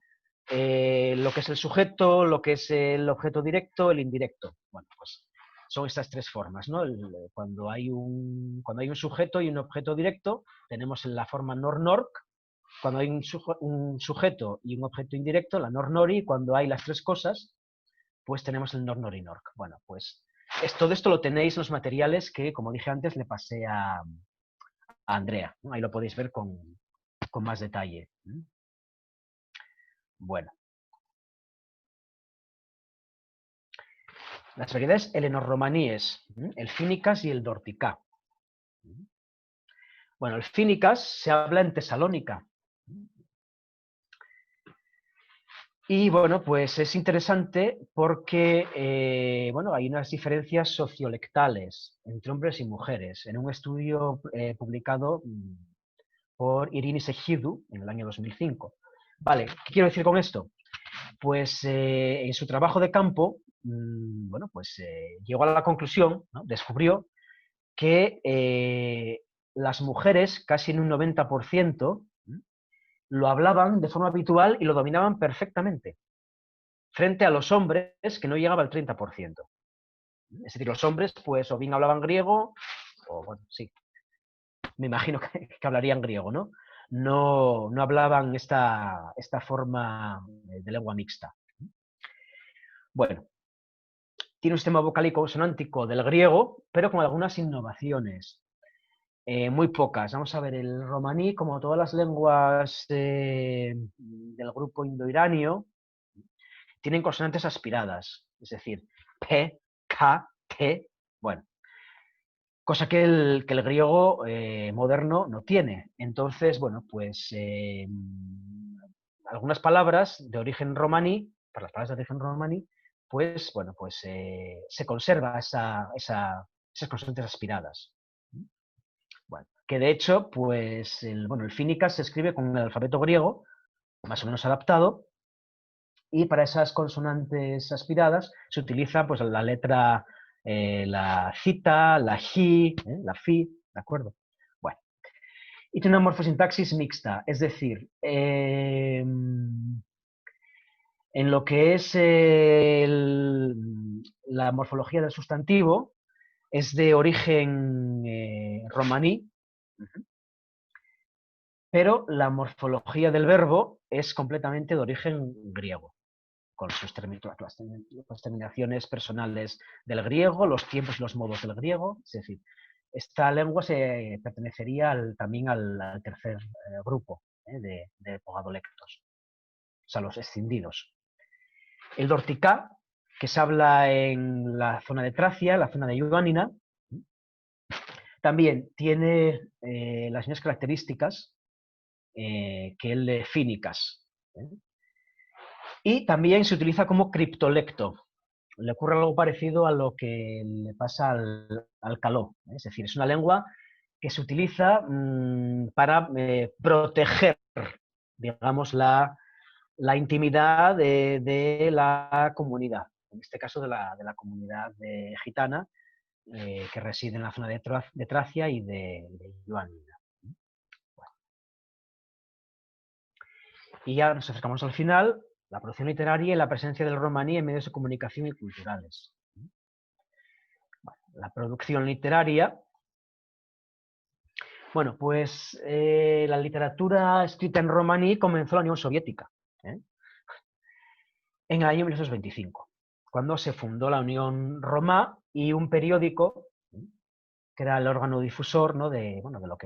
lo que es el sujeto, lo que es el objeto directo, el indirecto. Bueno, pues son estas 3 formas, ¿no? Cuando hay un sujeto y un objeto directo, tenemos la forma nor-norc. Cuando hay un sujeto y un objeto indirecto, la nor-nori, y cuando hay las 3 cosas, pues tenemos el nor-nori-norc. Bueno, pues todo esto lo tenéis en los materiales que, como dije antes, le pasé a Andrea, ¿no? Ahí lo podéis ver con más detalle. Bueno. Las variedades helenorromaníes, el fínicas y el dorticá. Bueno, el fínicas se habla en Tesalónica. Y bueno, pues es interesante porque bueno, hay unas diferencias sociolectales entre hombres y mujeres. En un estudio publicado por Irinis Egidu en el año 2005. Vale, ¿qué quiero decir con esto? Pues en su trabajo de campo, bueno, pues llegó a la conclusión, ¿no? Descubrió que las mujeres, casi en un 90%, lo hablaban de forma habitual y lo dominaban perfectamente, frente a los hombres, que no llegaba al 30%. Es decir, los hombres, pues, o bien hablaban griego, o bueno, sí, me imagino que hablarían griego, ¿no? No hablaban esta forma de lengua mixta. Bueno, tiene un sistema vocal y consonántico del griego, pero con algunas innovaciones. Muy pocas. Vamos a ver, el romaní, como todas las lenguas del grupo indoiranio, tienen consonantes aspiradas, es decir, P, K, T, bueno, cosa que el griego moderno no tiene. Entonces, bueno, pues algunas palabras de origen romaní, para las palabras de origen romaní, pues, bueno, pues se conserva esas consonantes aspiradas. Bueno, que de hecho, pues, el fínicas se escribe con el alfabeto griego, más o menos adaptado, y para esas consonantes aspiradas se utiliza pues la letra, la cita, la ji, la fi, ¿de acuerdo? Bueno, y tiene una morfosintaxis mixta, es decir, en lo que es la morfología del sustantivo, es de origen romaní, pero la morfología del verbo es completamente de origen griego, con las terminaciones personales del griego, los tiempos y los modos del griego. Es decir, esta lengua se pertenecería también al tercer grupo de pogadolectos, o sea, los escindidos. El dorticá, que se habla en la zona de Tracia, la zona de Ioánina, también tiene las mismas características que el de fínicas. Y también se utiliza como criptolecto. le ocurre algo parecido a lo que le pasa al caló. Es decir, es una lengua que se utiliza para proteger, digamos, la intimidad de la comunidad, en este caso de la comunidad gitana que reside en la zona de Tracia y de Ioánina. Bueno. Y ya nos acercamos al final, la producción literaria y la presencia del romaní en medios de comunicación y culturales. Bueno, la producción literaria. Bueno, pues la literatura escrita en romaní comenzó en la Unión Soviética, en el año 1925, cuando se fundó la Unión Romá y un periódico que era el órgano difusor, ¿no? de lo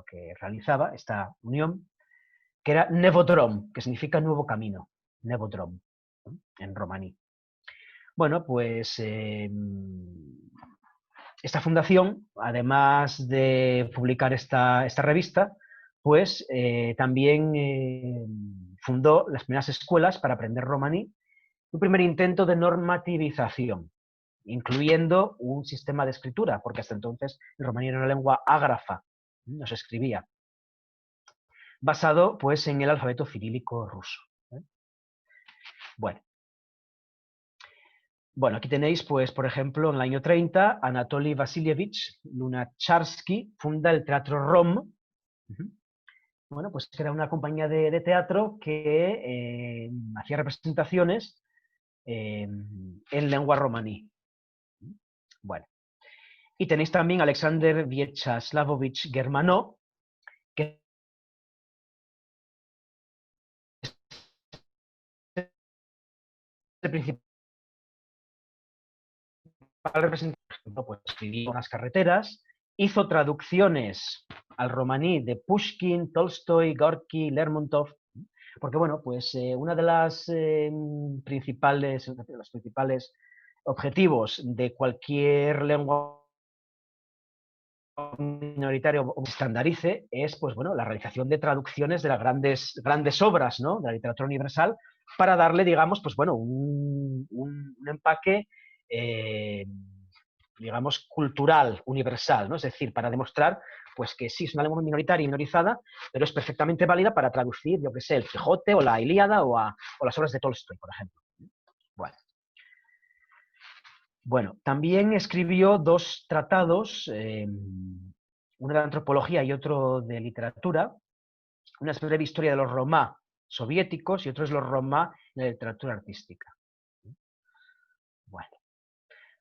que realizaba esta unión, que era Nevodrom, que significa nuevo camino, Nevodrom, ¿no? En romaní. Bueno, pues esta fundación, además de publicar esta revista, pues también fundó las primeras escuelas para aprender romaní, un primer intento de normativización, incluyendo un sistema de escritura, porque hasta entonces el romaní era una lengua ágrafa, no se escribía, basado pues en el alfabeto cirílico ruso. Bueno, aquí tenéis, pues, por ejemplo, en el año 30, Anatoly Vasilievich Lunacharsky funda el Teatro Rom. Bueno, pues que era una compañía de teatro que hacía representaciones en lengua romaní. Bueno, y tenéis también a Alexander Viechaslavovich Germanó, que es el principal representante, pues escribió unas carreteras, hizo traducciones al romaní de Pushkin, Tolstoy, Gorky, Lermontov, porque bueno, pues una de los principales objetivos de cualquier lengua minoritaria o estandarice es, pues bueno, la realización de traducciones de las grandes obras, ¿no? De la literatura universal, para darle, digamos, pues bueno, un empaque digamos, cultural, universal, ¿no? Es decir, para demostrar pues, que sí, es una lengua minoritaria y minorizada, pero es perfectamente válida para traducir, yo que sé, el Quijote o la Ilíada o las obras de Tolstoy, por ejemplo. Bueno, también escribió dos tratados, uno de antropología y otro de literatura, una es breve historia de los romá soviéticos y otro es los romá en la literatura artística. Bueno.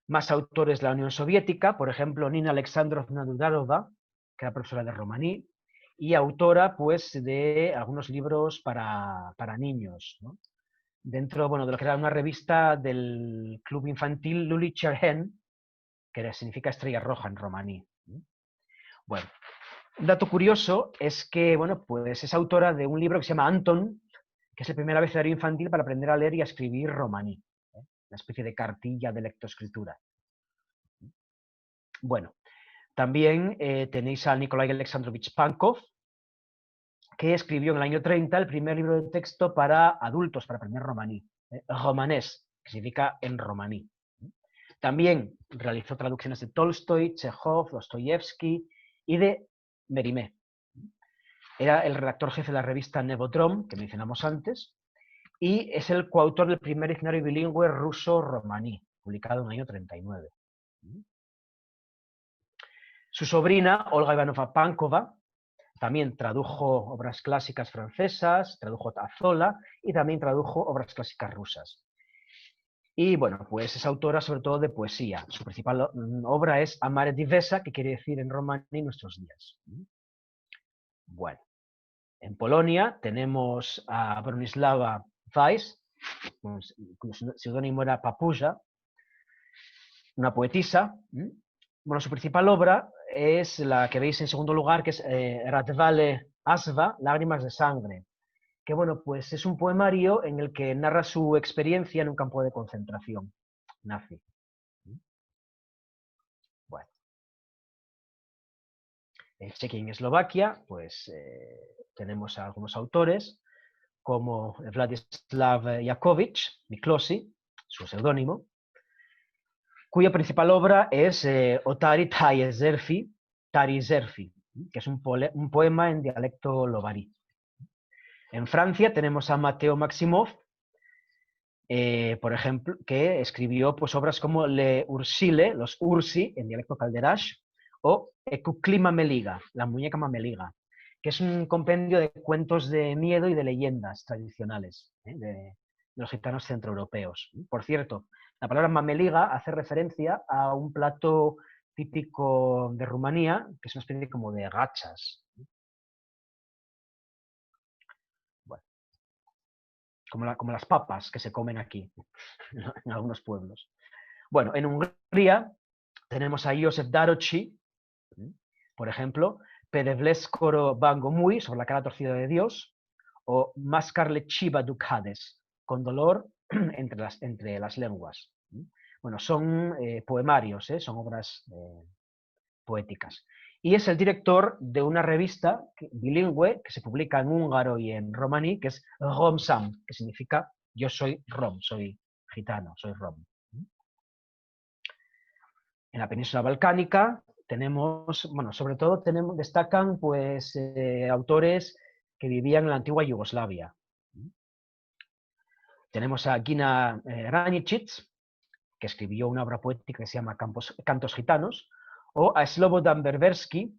Más autores de la Unión Soviética, por ejemplo, Nina Alexandrovna Dudarova, que era profesora de romaní, y autora pues, de algunos libros para niños, ¿no? Dentro de lo que era una revista del club infantil Luli Cherhen, que significa estrella roja en romaní. Bueno, un dato curioso es que pues es autora de un libro que se llama Anton, que es el primer abecedario infantil para aprender a leer y a escribir romaní, una especie de cartilla de lectoescritura. Bueno, también tenéis a Nikolai Alexandrovich Pankov, que escribió en el año 30 el primer libro de texto para adultos, para aprender romaní, romanés, que significa en romaní. También realizó traducciones de Tolstoy, Chekhov, Dostoyevsky y de Mérimée. Era el redactor jefe de la revista Nevodrom, que mencionamos antes, y es el coautor del primer diccionario bilingüe ruso-romaní, publicado en el año 39. Su sobrina, Olga Ivanova Pankova, también tradujo obras clásicas francesas, tradujo a Zola y también tradujo obras clásicas rusas. Y bueno, pues es autora sobre todo de poesía. Su principal obra es Amare Divesa, que quiere decir en romaní nuestros días. Bueno, en Polonia tenemos a Bronislawa Weiss, cuyo seudónimo era Papuja, una poetisa. Bueno, su principal obra es la que veis en segundo lugar, que es Radvale Asva, Lágrimas de Sangre, que pues es un poemario en el que narra su experiencia en un campo de concentración nazi. Bueno. En Chequia y en Eslovaquia, pues tenemos a algunos autores, como Vladislav Jakovich Miklosi, su seudónimo, cuya principal obra es Otari Taizerfi, que es un poema en dialecto lobarí. En Francia tenemos a Mateo Maximov, por ejemplo, que escribió pues, obras como Le Ursile, los Ursi, en dialecto calderache, o Ekuclima Meliga, la muñeca mameliga, que es un compendio de cuentos de miedo y de leyendas tradicionales de los gitanos centroeuropeos. Por cierto, la palabra mameliga hace referencia a un plato típico de Rumanía, que es una especie como de gachas. Bueno, como las papas que se comen aquí, en algunos pueblos. Bueno, en Hungría tenemos a Joseph Darochi, por ejemplo, Pedevleskoro Bangomui, sobre la cara torcida de Dios, o Mascarle Chiva Ducades, con dolor entre las lenguas. Bueno, son poemarios, son obras poéticas. Y es el director de una revista bilingüe que se publica en húngaro y en romaní, que es Romsam, que significa yo soy rom, soy gitano, soy rom. En la península balcánica tenemos, bueno, sobre todo destacan pues autores que vivían en la antigua Yugoslavia. Tenemos a Gina Ranicic, que escribió una obra poética que se llama Cantos Gitanos, o a Slobodan Berberski,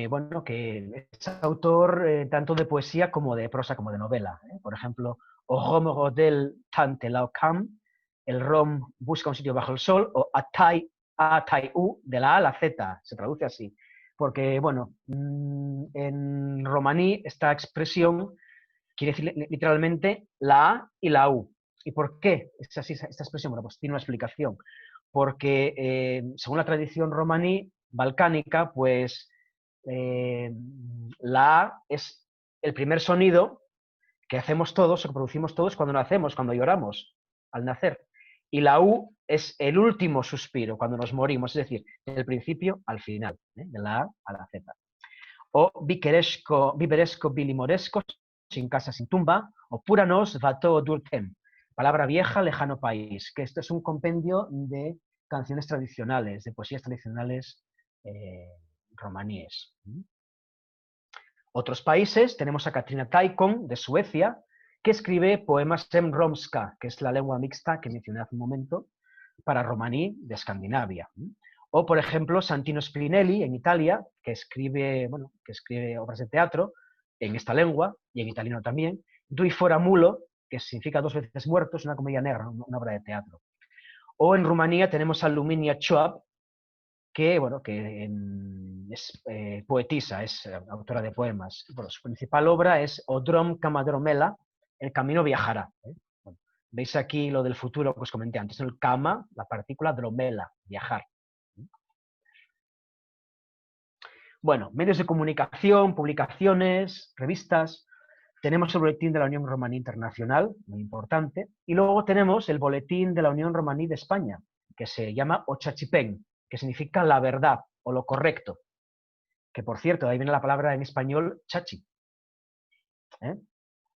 bueno, que es autor tanto de poesía como de prosa como de novela. Por ejemplo, O Rom del Tante Laokam, El Rom busca un sitio bajo el sol, o Atai U, de la A a la Z, se traduce así. Porque, bueno, en romaní esta expresión quiere decir literalmente la A y la U. ¿Y por qué es así esta expresión? Bueno, pues tiene una explicación. Porque según la tradición romaní balcánica, pues la A es el primer sonido que hacemos todos o que producimos todos cuando nacemos, cuando lloramos al nacer. Y la U es el último suspiro cuando nos morimos, es decir, del principio al final, de la A a la Z. O Viveresco Bilimoresco, sin casa, sin tumba, o Puranos Vato Dultem, palabra vieja, lejano país, que esto es un compendio de canciones tradicionales, de poesías tradicionales romaníes. Otros países, tenemos a Katrina Taikon, de Suecia, que escribe poemas en romska, que es la lengua mixta que mencioné hace un momento, para romaní de Escandinavia. O, por ejemplo, Santino Spinelli, en Italia, que escribe obras de teatro en esta lengua, y en italiano también. Dui fora mulo, que significa 2 veces muertos, una comedia negra, una obra de teatro. O en Rumanía tenemos a Luminia Choab, que, bueno, que es poetisa, es autora de poemas. Bueno, su principal obra es Odrom Kamadromela, El camino viajará. Bueno, veis aquí lo del futuro que os comenté antes, el kama, la partícula, dromela, viajar. Bueno, medios de comunicación, publicaciones, revistas. Tenemos el Boletín de la Unión Romaní Internacional, muy importante, y luego tenemos el Boletín de la Unión Romaní de España, que se llama Ochachipen, que significa la verdad o lo correcto. Que, por cierto, ahí viene la palabra en español chachi.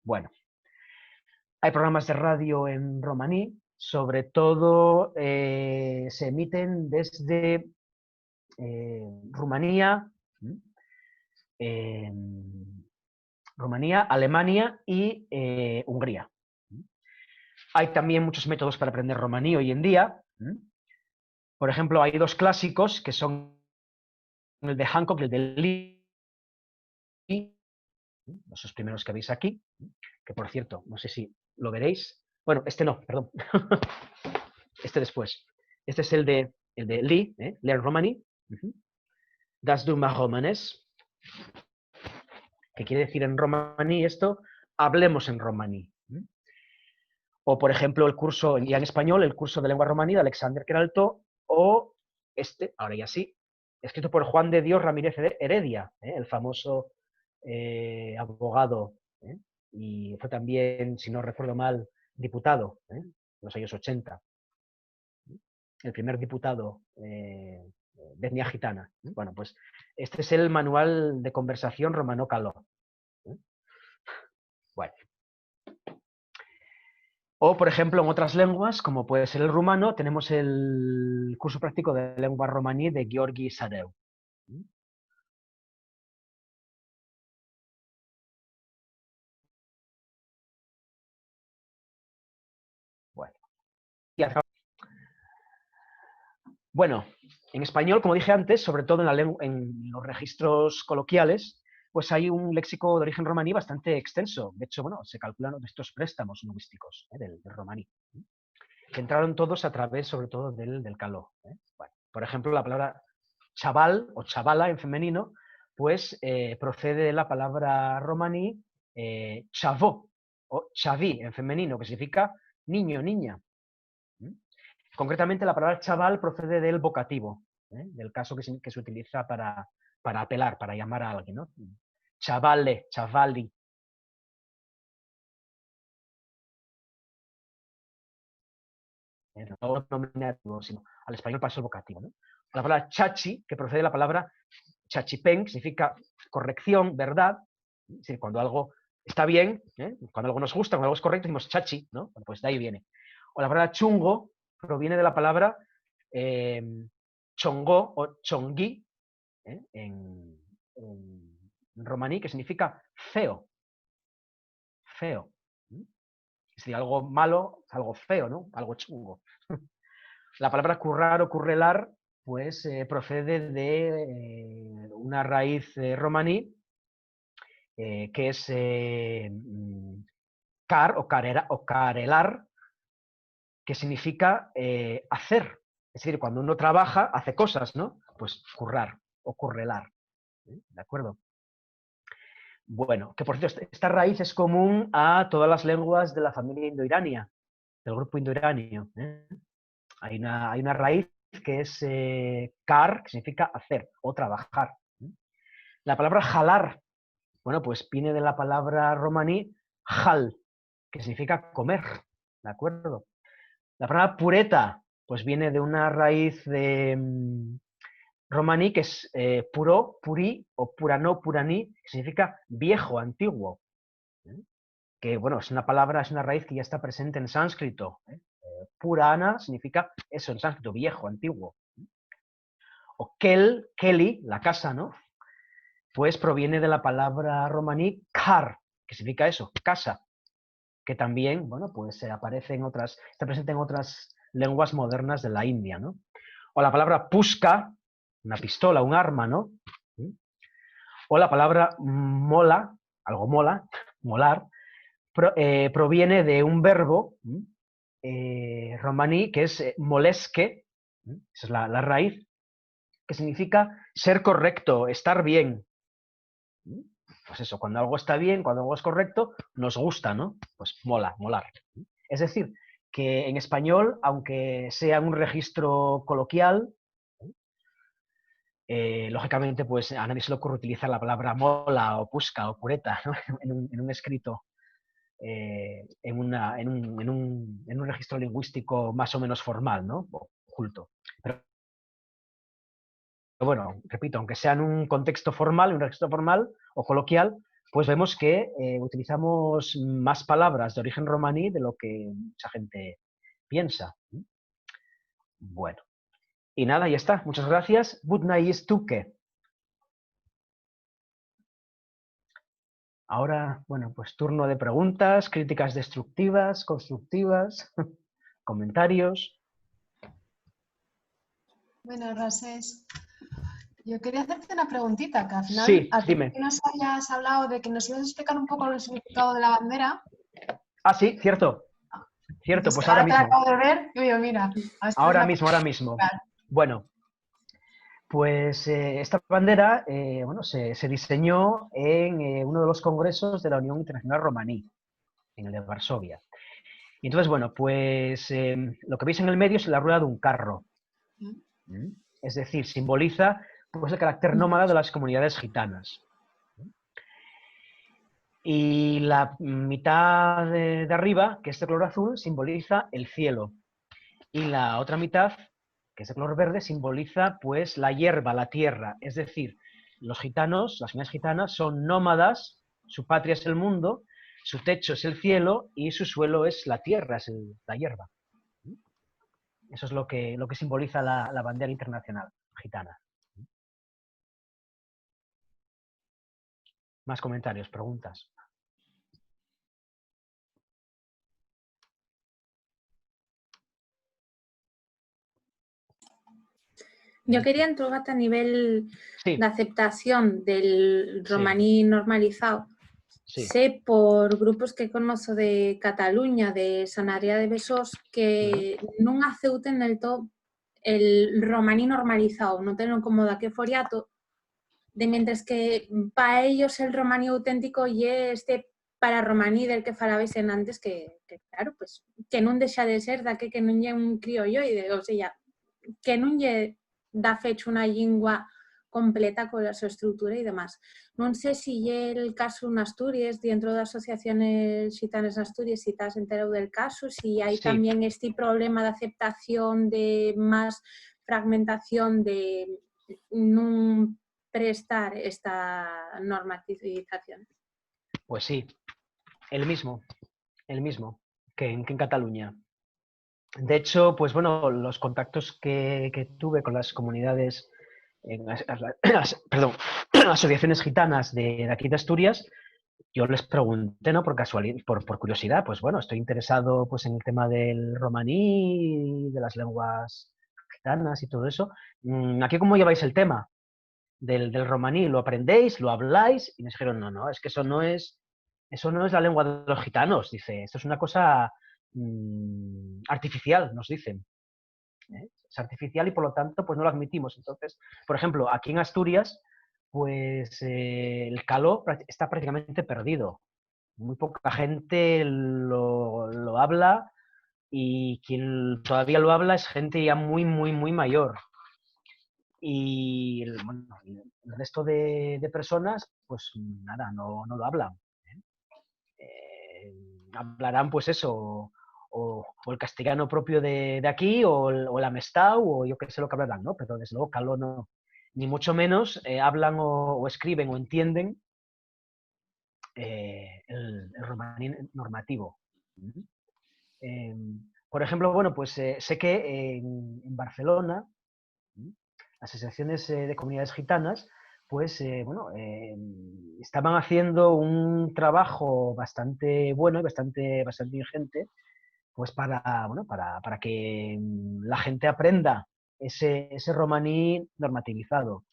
Bueno, hay programas de radio en romaní, sobre todo se emiten desde Rumanía, Alemania y Hungría. Hay también muchos métodos para aprender romaní hoy en día. Por ejemplo, hay 2 clásicos que son el de Hancock y el de Lee, esos primeros que veis aquí, que por cierto, no sé si lo veréis. Bueno, este no, perdón. Este después. Este es el de Lee, Learn Romani. Das du mal romanes. Que quiere decir en romaní esto, hablemos en romaní. O, por ejemplo, el curso, ya en español, el curso de lengua romaní de Alexander Queraltó, o este, ahora ya sí, escrito por Juan de Dios Ramírez Heredia, el famoso abogado, y fue también, si no recuerdo mal, diputado en los años 80. El primer diputado de etnia gitana. Bueno, pues este es el manual de conversación romano-caló. Bueno. O, por ejemplo, en otras lenguas, como puede ser el rumano, tenemos el curso práctico de lengua romaní de Gheorghe Sadeu. Bueno, bueno, en español, como dije antes, sobre todo en los registros coloquiales, pues hay un léxico de origen romaní bastante extenso. De hecho, bueno, se calculan estos préstamos lingüísticos del romaní, que entraron todos a través, sobre todo, del caló. Bueno, por ejemplo, la palabra chaval o chavala en femenino, pues procede de la palabra romaní chavó o chaví en femenino, que significa niño, niña. Concretamente, la palabra chaval procede del vocativo, del caso que se utiliza para apelar, para llamar a alguien, ¿no? Chavale, chavali. No nominativo, sino al español pasó el vocativo, ¿no? La palabra chachi, que procede de la palabra chachipén, que significa corrección, verdad. Es decir, cuando algo está bien, cuando algo nos gusta, cuando algo es correcto, decimos chachi, ¿no? Pues de ahí viene. O la palabra chungo proviene de la palabra chongó o chongui, en romaní, que significa feo. Feo. Es decir, algo malo, algo feo, ¿no? Algo chungo. La palabra currar o currelar, pues procede de una raíz romaní que es car o carelar, que significa hacer. Es decir, cuando uno trabaja, hace cosas, ¿no? Pues currar o currelar. ¿De acuerdo? Bueno, que por cierto, esta raíz es común a todas las lenguas de la familia indoirania, del grupo indoiranio. Hay una raíz que es car, que significa hacer o trabajar. La palabra jalar, bueno, pues viene de la palabra romaní jal, que significa comer, ¿de acuerdo? La palabra pureta, pues viene de una raíz romaní que es puró, purí o purano, puraní, que significa viejo, antiguo. Que, bueno, es una palabra, es una raíz que ya está presente en sánscrito. Purana significa eso en sánscrito, viejo, antiguo. O keli, la casa, ¿no? Pues proviene de la palabra romaní kar, que significa eso, casa, que también, bueno, pues aparece en otras, está presente en otras lenguas modernas de la India, ¿no? O la palabra puska, una pistola, un arma, ¿no? O la palabra mola, algo mola, molar, proviene de un verbo romaní que es molesque, esa es la raíz, que significa ser correcto, estar bien. Pues eso, cuando algo está bien, cuando algo es correcto, nos gusta, ¿no? Pues mola, molar. Es decir, que en español, aunque sea un registro coloquial, lógicamente, pues a nadie se le ocurre utilizar la palabra mola o pusca o pureta, ¿no? en un escrito, en un registro lingüístico más o menos formal, ¿no? O oculto. Pero bueno, repito, aunque sea en un contexto formal, en un registro formal o coloquial, pues vemos que utilizamos más palabras de origen romaní de lo que mucha gente piensa. Bueno, y nada, ya está. Muchas gracias. Budnais tuke. Ahora, bueno, pues turno de preguntas, críticas destructivas, constructivas, comentarios. Bueno, Rasés, yo quería hacerte una preguntita, que al final, Sí, dime. que nos hayas hablado de que nos ibas a explicar un poco el significado de la bandera. Ah, sí, cierto. Cierto, pues ahora Te mismo. acabo de ver y digo, mira. Ahora mismo. Bueno, pues esta bandera bueno, se diseñó en uno de los congresos de la Unión Internacional Romaní, en el de Varsovia. Y entonces, bueno, pues lo que veis en el medio es la rueda de un carro. Es decir, simboliza pues, el carácter nómada de las comunidades gitanas. Y la mitad de arriba, que es de color azul, simboliza el cielo. Y la otra mitad, que es de color verde, simboliza pues la hierba, la tierra. Es decir, los gitanos, las comunidades gitanas, son nómadas, su patria es el mundo, Su techo es el cielo y su suelo es la tierra, es la hierba. Eso es lo que simboliza la bandera internacional gitana. Más comentarios, preguntas. Jo quería entrar a nivell d'acceptación del romaní normalizado. Sí. Sé por grupos que conozco de Cataluña, de Sanaria de Besós, que non aceuten del todo el romaní normalizado, non tenen como daqué foriato, de mientras que para ellos el romaní auténtico lle este para romaní del que falabais en antes, que claro, pues, que non deixa de ser daqué que non lle un criolloide, o sea, que non lle dá fecho unha lingua completa con a súa estructura e demás. Non sei se é el caso en Asturias, dentro das asociaciones xitanas en Asturias, si estás enterado del caso, si hai tamén este problema de aceptación, de máis fragmentación, de non prestar esta normativización. Pues sí, el mismo que en Cataluña. De hecho, pues bueno, los contactos que tuve con las comunidades, asociaciones gitanas de aquí de Asturias, yo les pregunté, ¿no? Por casualidad, por curiosidad, pues bueno, estoy interesado pues en el tema del romaní, de las lenguas gitanas y todo eso. ¿Aquí cómo lleváis el tema del romaní? ¿Lo aprendéis? ¿Lo habláis? Y me dijeron, no, es que eso no es la lengua de los gitanos, dice, esto es una cosa artificial, nos dicen. Es artificial y por lo tanto pues no lo admitimos. Entonces, por ejemplo, aquí en Asturias, pues el caló está prácticamente perdido. Muy poca gente lo habla y quien todavía lo habla es gente ya muy, muy, muy mayor. Y el resto de personas, pues nada, no lo hablan. Hablarán pues eso, o el castellano propio de aquí, o el amestau, o yo qué sé lo que hablarán, ¿no? Pero desde luego caló no, ni mucho menos hablan o escriben o entienden el romaní normativo. Por ejemplo, bueno, pues sé que en Barcelona, las asociaciones de comunidades gitanas, pues estaban haciendo un trabajo bastante bueno y bastante ingente, pues para que la gente aprenda ese romaní normativizado.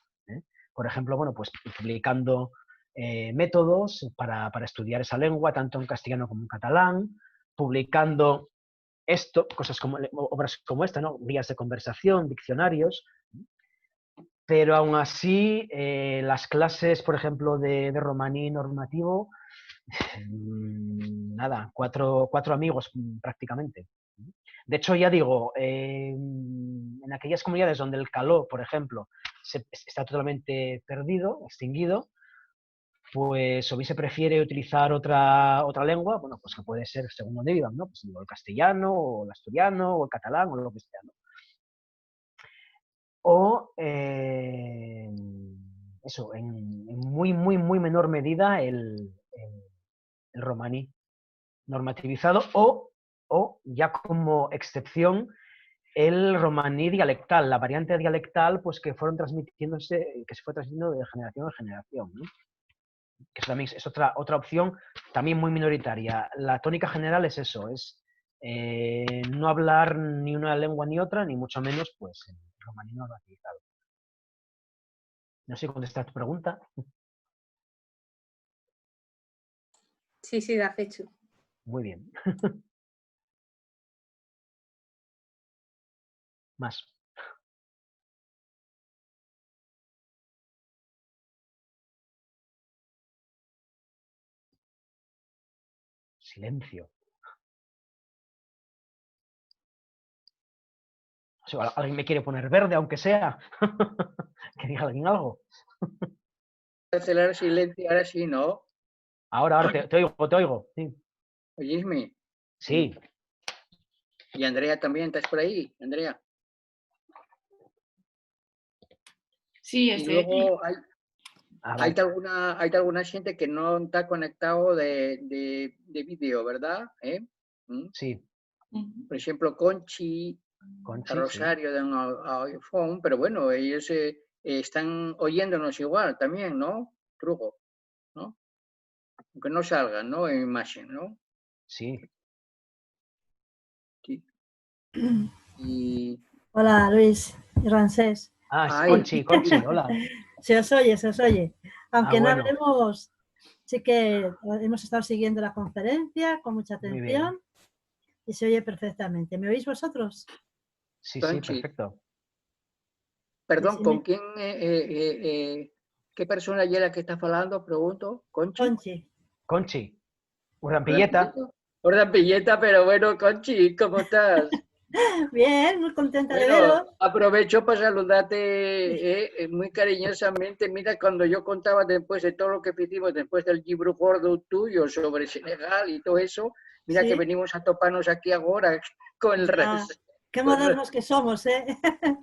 Por ejemplo, bueno, pues publicando métodos para estudiar esa lengua, tanto en castellano como en catalán, publicando cosas como obras como esta, ¿no? Guías de conversación, diccionarios. Pero aún así, las clases, por ejemplo, de romaní normativo, nada, cuatro amigos prácticamente. De hecho, ya digo, en aquellas comunidades donde el caló, por ejemplo, está totalmente perdido, extinguido, pues o bien se prefiere utilizar otra lengua, bueno, pues que puede ser según donde vivan, ¿no? Pues el castellano, o el asturiano, o el catalán, o lo que sea, ¿no? O eso, en muy, muy, muy menor medida el romaní normativizado o ya como excepción el romaní dialectal, la variante dialectal pues que se fue transmitiendo de generación en generación, ¿no? Que eso también es otra opción también muy minoritaria. La tónica general es eso, es no hablar ni una lengua ni otra, ni mucho menos pues el romaní normativizado. No sé si contestar tu pregunta. Sí, da fecho. Muy bien. Más. Silencio. O sea, ¿alguien me quiere poner verde, aunque sea? ¿Que diga alguien algo? Cancelar silencio, ahora sí, ¿no? Ahora te oigo. Sí. ¿Oísme? Sí. Y Andrea también, ¿estás por ahí, Andrea? Sí, estoy y luego aquí. Hay alguna gente que no está conectado de vídeo, ¿verdad? Sí, Por ejemplo, Conchi, Conchi, Rosario de un iPhone, pero bueno, ellos están oyéndonos igual también, ¿no? Truco, ¿no? Aunque no salgan, ¿no? En imagen, ¿no? sí. Sí. Y... Hola, Luis y Rancés. Ah, es Ay, Conchi, hola. Se os oye, se os oye. Aunque no bueno. hablemos, sí que hemos estado siguiendo la conferencia con mucha Muy bien. atención y se oye perfectamente. ¿Me oís vosotros? Sí, Conchi. perfecto. Perdón, Sí, ¿con quién? ¿Qué persona es la que está hablando? Pregunto. ¿Conchi? Conchi. Urrampilleta. Urrampilleta, pero bueno, Conchi, ¿cómo estás? Bien, muy contenta de Bueno, veros. aprovecho para saludarte muy cariñosamente. Mira, cuando yo contaba después de todo lo que pedimos, después del libro gordo tuyo sobre Senegal y todo eso, mira que Sí. venimos a toparnos aquí ahora con el Ah, qué modernos que somos, ¿eh?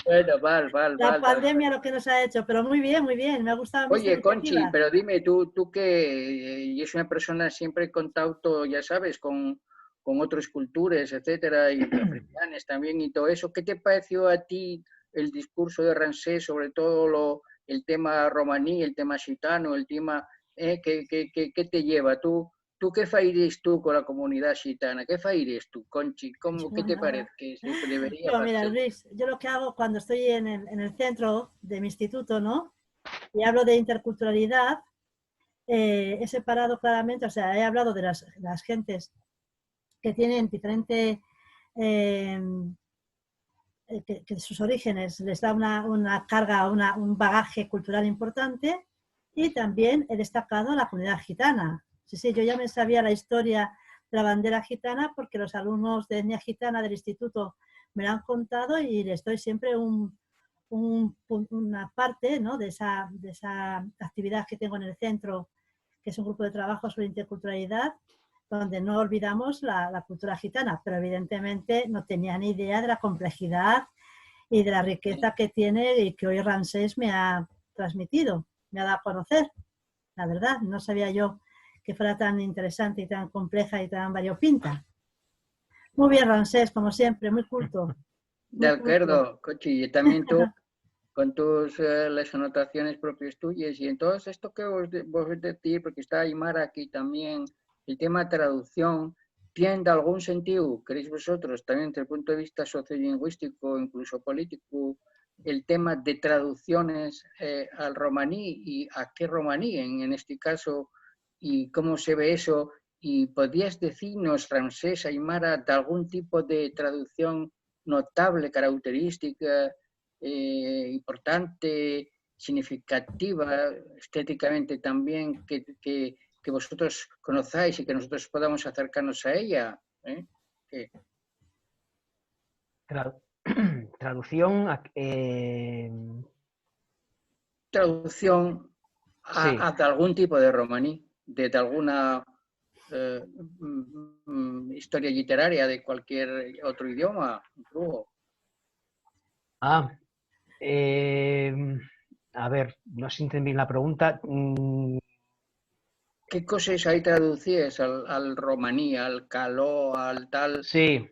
Bueno, La pandemia lo que nos ha hecho, pero muy bien, me ha gustado esta Oye, Conchi, iniciativa. pero dime, tú que y es una persona siempre en contacto, ya sabes, con otras culturas, etcétera, y africanas también y todo eso, ¿qué te pareció a ti el discurso de Rancés, sobre todo el tema romaní, el tema gitano, el tema, ¿qué te lleva? ¿Tú qué faires tú con la comunidad gitana? ¿Qué faires tú, Conchi? ¿Qué te parece que se debería Yo, mira, hacer? Luis, yo lo que hago cuando estoy en el centro de mi instituto, ¿no? Y hablo de interculturalidad, he separado claramente, o sea, he hablado de las gentes que tienen diferente, que sus orígenes les da una carga, un bagaje cultural importante, y también he destacado a la comunidad gitana. Sí, yo ya me sabía la historia de la bandera gitana porque los alumnos de etnia gitana del instituto me lo han contado y les doy siempre una parte, ¿no?, de esa actividad que tengo en el centro, que es un grupo de trabajo sobre interculturalidad, donde no olvidamos la cultura gitana, pero evidentemente no tenía ni idea de la complejidad y de la riqueza que tiene y que hoy Ramsés me ha transmitido, me ha dado a conocer. La verdad, no sabía yo que fuera tan interesante y tan compleja y tan variopinta. Muy bien, Ramsés, como siempre, muy culto. De acuerdo, Conchi, y también tú con las anotaciones propias tuyas y en todo esto que vos decís, porque está Aymara aquí también, el tema de traducción, ¿tiene algún sentido, creéis vosotros, también desde el punto de vista sociolingüístico, incluso político, el tema de traducciones al romaní y a qué romaní en este caso y cómo se ve eso? ¿Y podrías decirnos, Ramsés, Aymara, de algún tipo de traducción notable, característica, importante, significativa, estéticamente también, que vosotros conozcáis y que nosotros podamos acercarnos a ella? Traducción. Traducción Sí. a algún tipo de romaní, de alguna historia literaria de cualquier otro idioma. A ver, no sé si entendí bien la pregunta. ¿Qué cosas hay traducidas al romaní, al caló, al tal? Sí.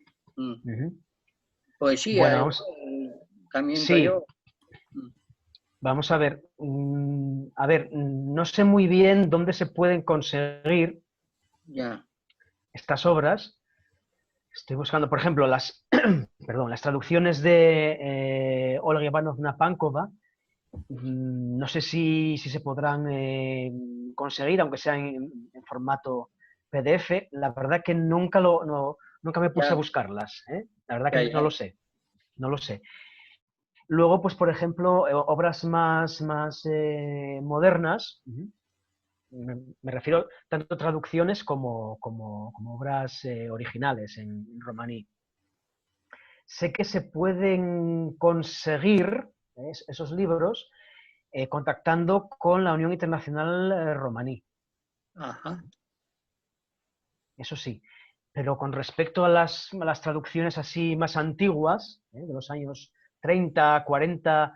Poesía, Bueno, también sí. yo. Vamos a ver. No sé muy bien dónde se pueden conseguir estas obras. Estoy buscando, por ejemplo, las traducciones de Olga Ivanovna Pankova. No sé si se podrán conseguir, aunque sea en formato PDF. La verdad que nunca me puse a buscarlas. La verdad que no lo sé. No lo sé. Luego, pues, por ejemplo, obras más modernas. Me refiero tanto a traducciones como obras originales en romaní. Sé que se pueden conseguir esos libros contactando con la Unión Internacional Romaní. Ajá. Eso sí. Pero con respecto a las traducciones así más antiguas, de los años 30, 40,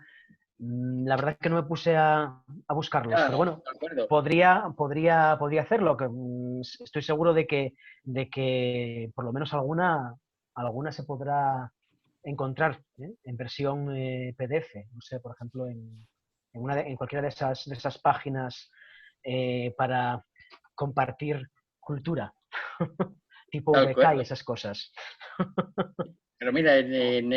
La verdad es que no me puse a buscarlos, Ya, pero bueno, de acuerdo. podría hacerlo. Que, estoy seguro de que por lo menos alguna se podrá encontrar, ¿eh? En versión PDF. No sé, por ejemplo, en cualquiera de esas páginas para compartir cultura, tipo De VK y acuerdo. esas cosas. Pero mira, en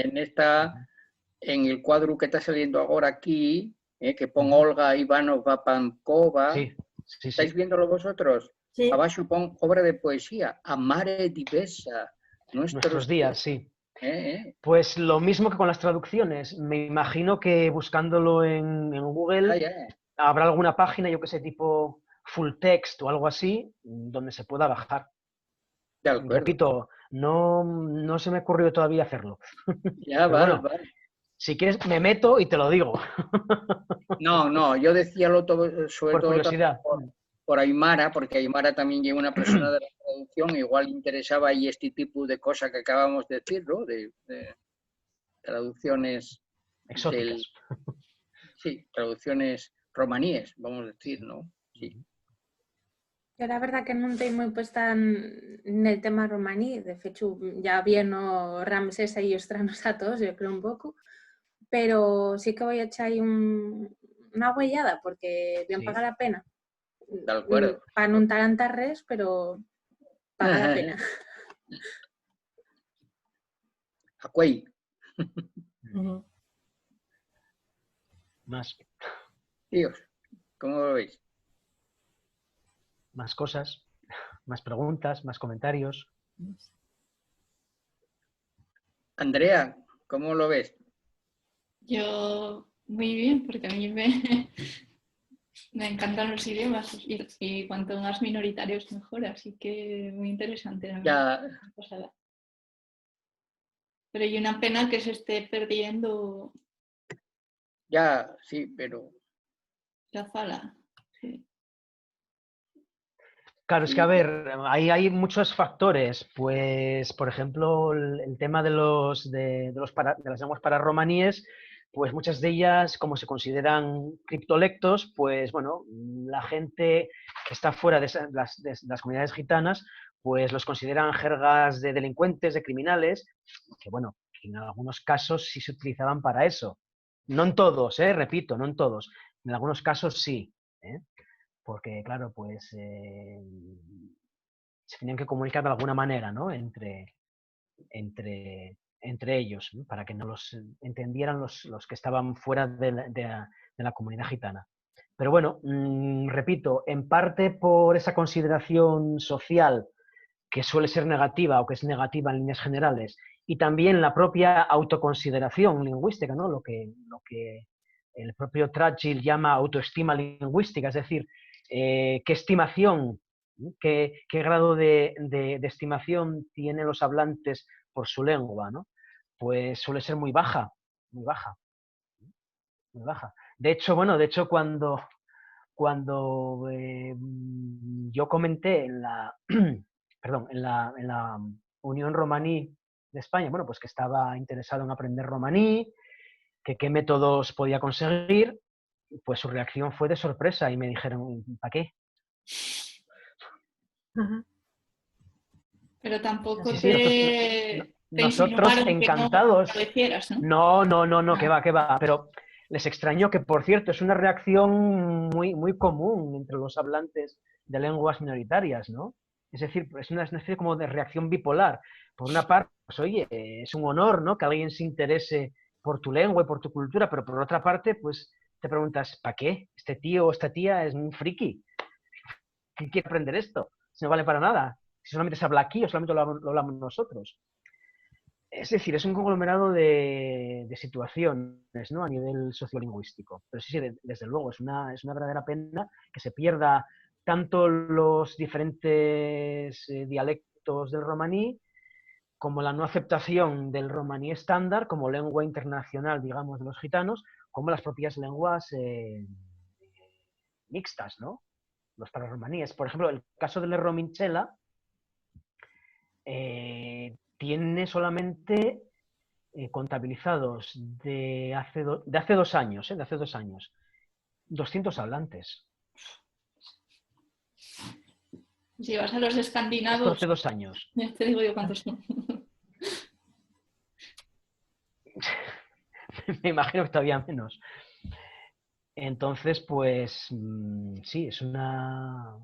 el cuadro que está saliendo ahora aquí, que pon Olga Ivanova Pankova, Sí, sí, ¿estáis sí. viéndolo vosotros? Sí, Abajo pon obra de poesía, Amare Divesa, Nuestros nuestros días, días. sí. ¿Eh? Pues lo mismo que con las traducciones. Me imagino que buscándolo en Ya, Google ya. habrá alguna página, yo que sé, tipo full text o algo así, donde se pueda bajar. De acuerdo. Repito, no se me ocurrió todavía hacerlo. Ya, Pero vale, bueno, vale. si quieres me meto y te lo digo, No, yo decía sobre por todo también curiosidad. por Aymara, porque Aymara también lleva una persona de la traducción, igual interesaba ahí este tipo de cosas que acabamos de decir, ¿no? De traducciones Exóticas. sí, traducciones romaníes, vamos a decir, ¿no? Sí. Yo la verdad que non estoy moi puesta nel tema romaní, de fecho ya bien o Ramsés aí os tranos a todos, yo creo un pouco, pero sí que voy a echar aí unha huellada porque bien Sí. paga la pena. De acuerdo. Para non tarantar res, pero paga la pena. Acuey. ujú. Tíos, ¿cómo lo veis? Más cosas, más preguntas, más comentarios. Andrea, ¿cómo lo ves? Yo muy bien, porque a mí me encantan los idiomas y cuanto más minoritarios mejor, así que muy interesante la Ya, pasada. Pero hay una pena que se esté perdiendo ya, sí, pero la fala. Sí. Claro, es que a sí, ver, ahí hay muchos factores. Pues, por ejemplo, el tema de las lenguas pararromaníes, pues muchas de ellas, como se consideran criptolectos, pues bueno, la gente que está fuera de las comunidades gitanas, pues los consideran jergas de delincuentes, de criminales, que bueno, que en algunos casos sí se utilizaban para eso. No en todos, repito, no en todos. En algunos casos sí. Porque, claro, pues se tenían que comunicar de alguna manera, ¿no? Entre ellos, ¿no? Para que no los entendieran los que estaban fuera de la comunidad gitana. Pero bueno, repito, en parte por esa consideración social que suele ser negativa o que es negativa en líneas generales, y también la propia autoconsideración lingüística, ¿no? Lo que el propio Churchill llama autoestima lingüística, es decir, qué estimación, qué grado de estimación tienen los hablantes por su lengua, ¿no? Pues suele ser muy baja, muy baja, muy baja. De hecho, cuando yo comenté en la, perdón, en la Unión Romaní de España, bueno, pues que estaba interesado en aprender romaní, que qué métodos podía conseguir, pues su reacción fue de sorpresa y me dijeron, ¿para qué? Ajá. Pero tampoco Sí, sí, te nosotros insinuaron que no encantados. lo hicieras, ¿no? No, que va. Pero les extrañó que, por cierto, es una reacción muy, muy común entre los hablantes de lenguas minoritarias, ¿no? Es decir, es una especie como de reacción bipolar. Por una parte, pues oye, es un honor, ¿no? Que alguien se interese por tu lengua y por tu cultura, pero por otra parte, pues te preguntas, ¿para qué? Este tío o esta tía es un friki. ¿Quién quiere aprender esto? Si no vale para nada. Si solamente se habla aquí o solamente lo hablamos nosotros. Es decir, es un conglomerado de situaciones, ¿no? A nivel sociolingüístico. Pero sí, desde luego, es una verdadera pena que se pierda tanto los diferentes dialectos del romaní, como la no aceptación del romaní estándar como lengua internacional, digamos, de los gitanos, como las propias lenguas mixtas, ¿no? Los pararromaníes. Por ejemplo, el caso del Rominchela tiene solamente contabilizados de hace 2 años, de hace 2 años, 200 hablantes. Si vas a los Esto escandinavos, hace 2 años. ya te digo yo cuántos son. Me imagino que todavía menos. Entonces, pues sí, es una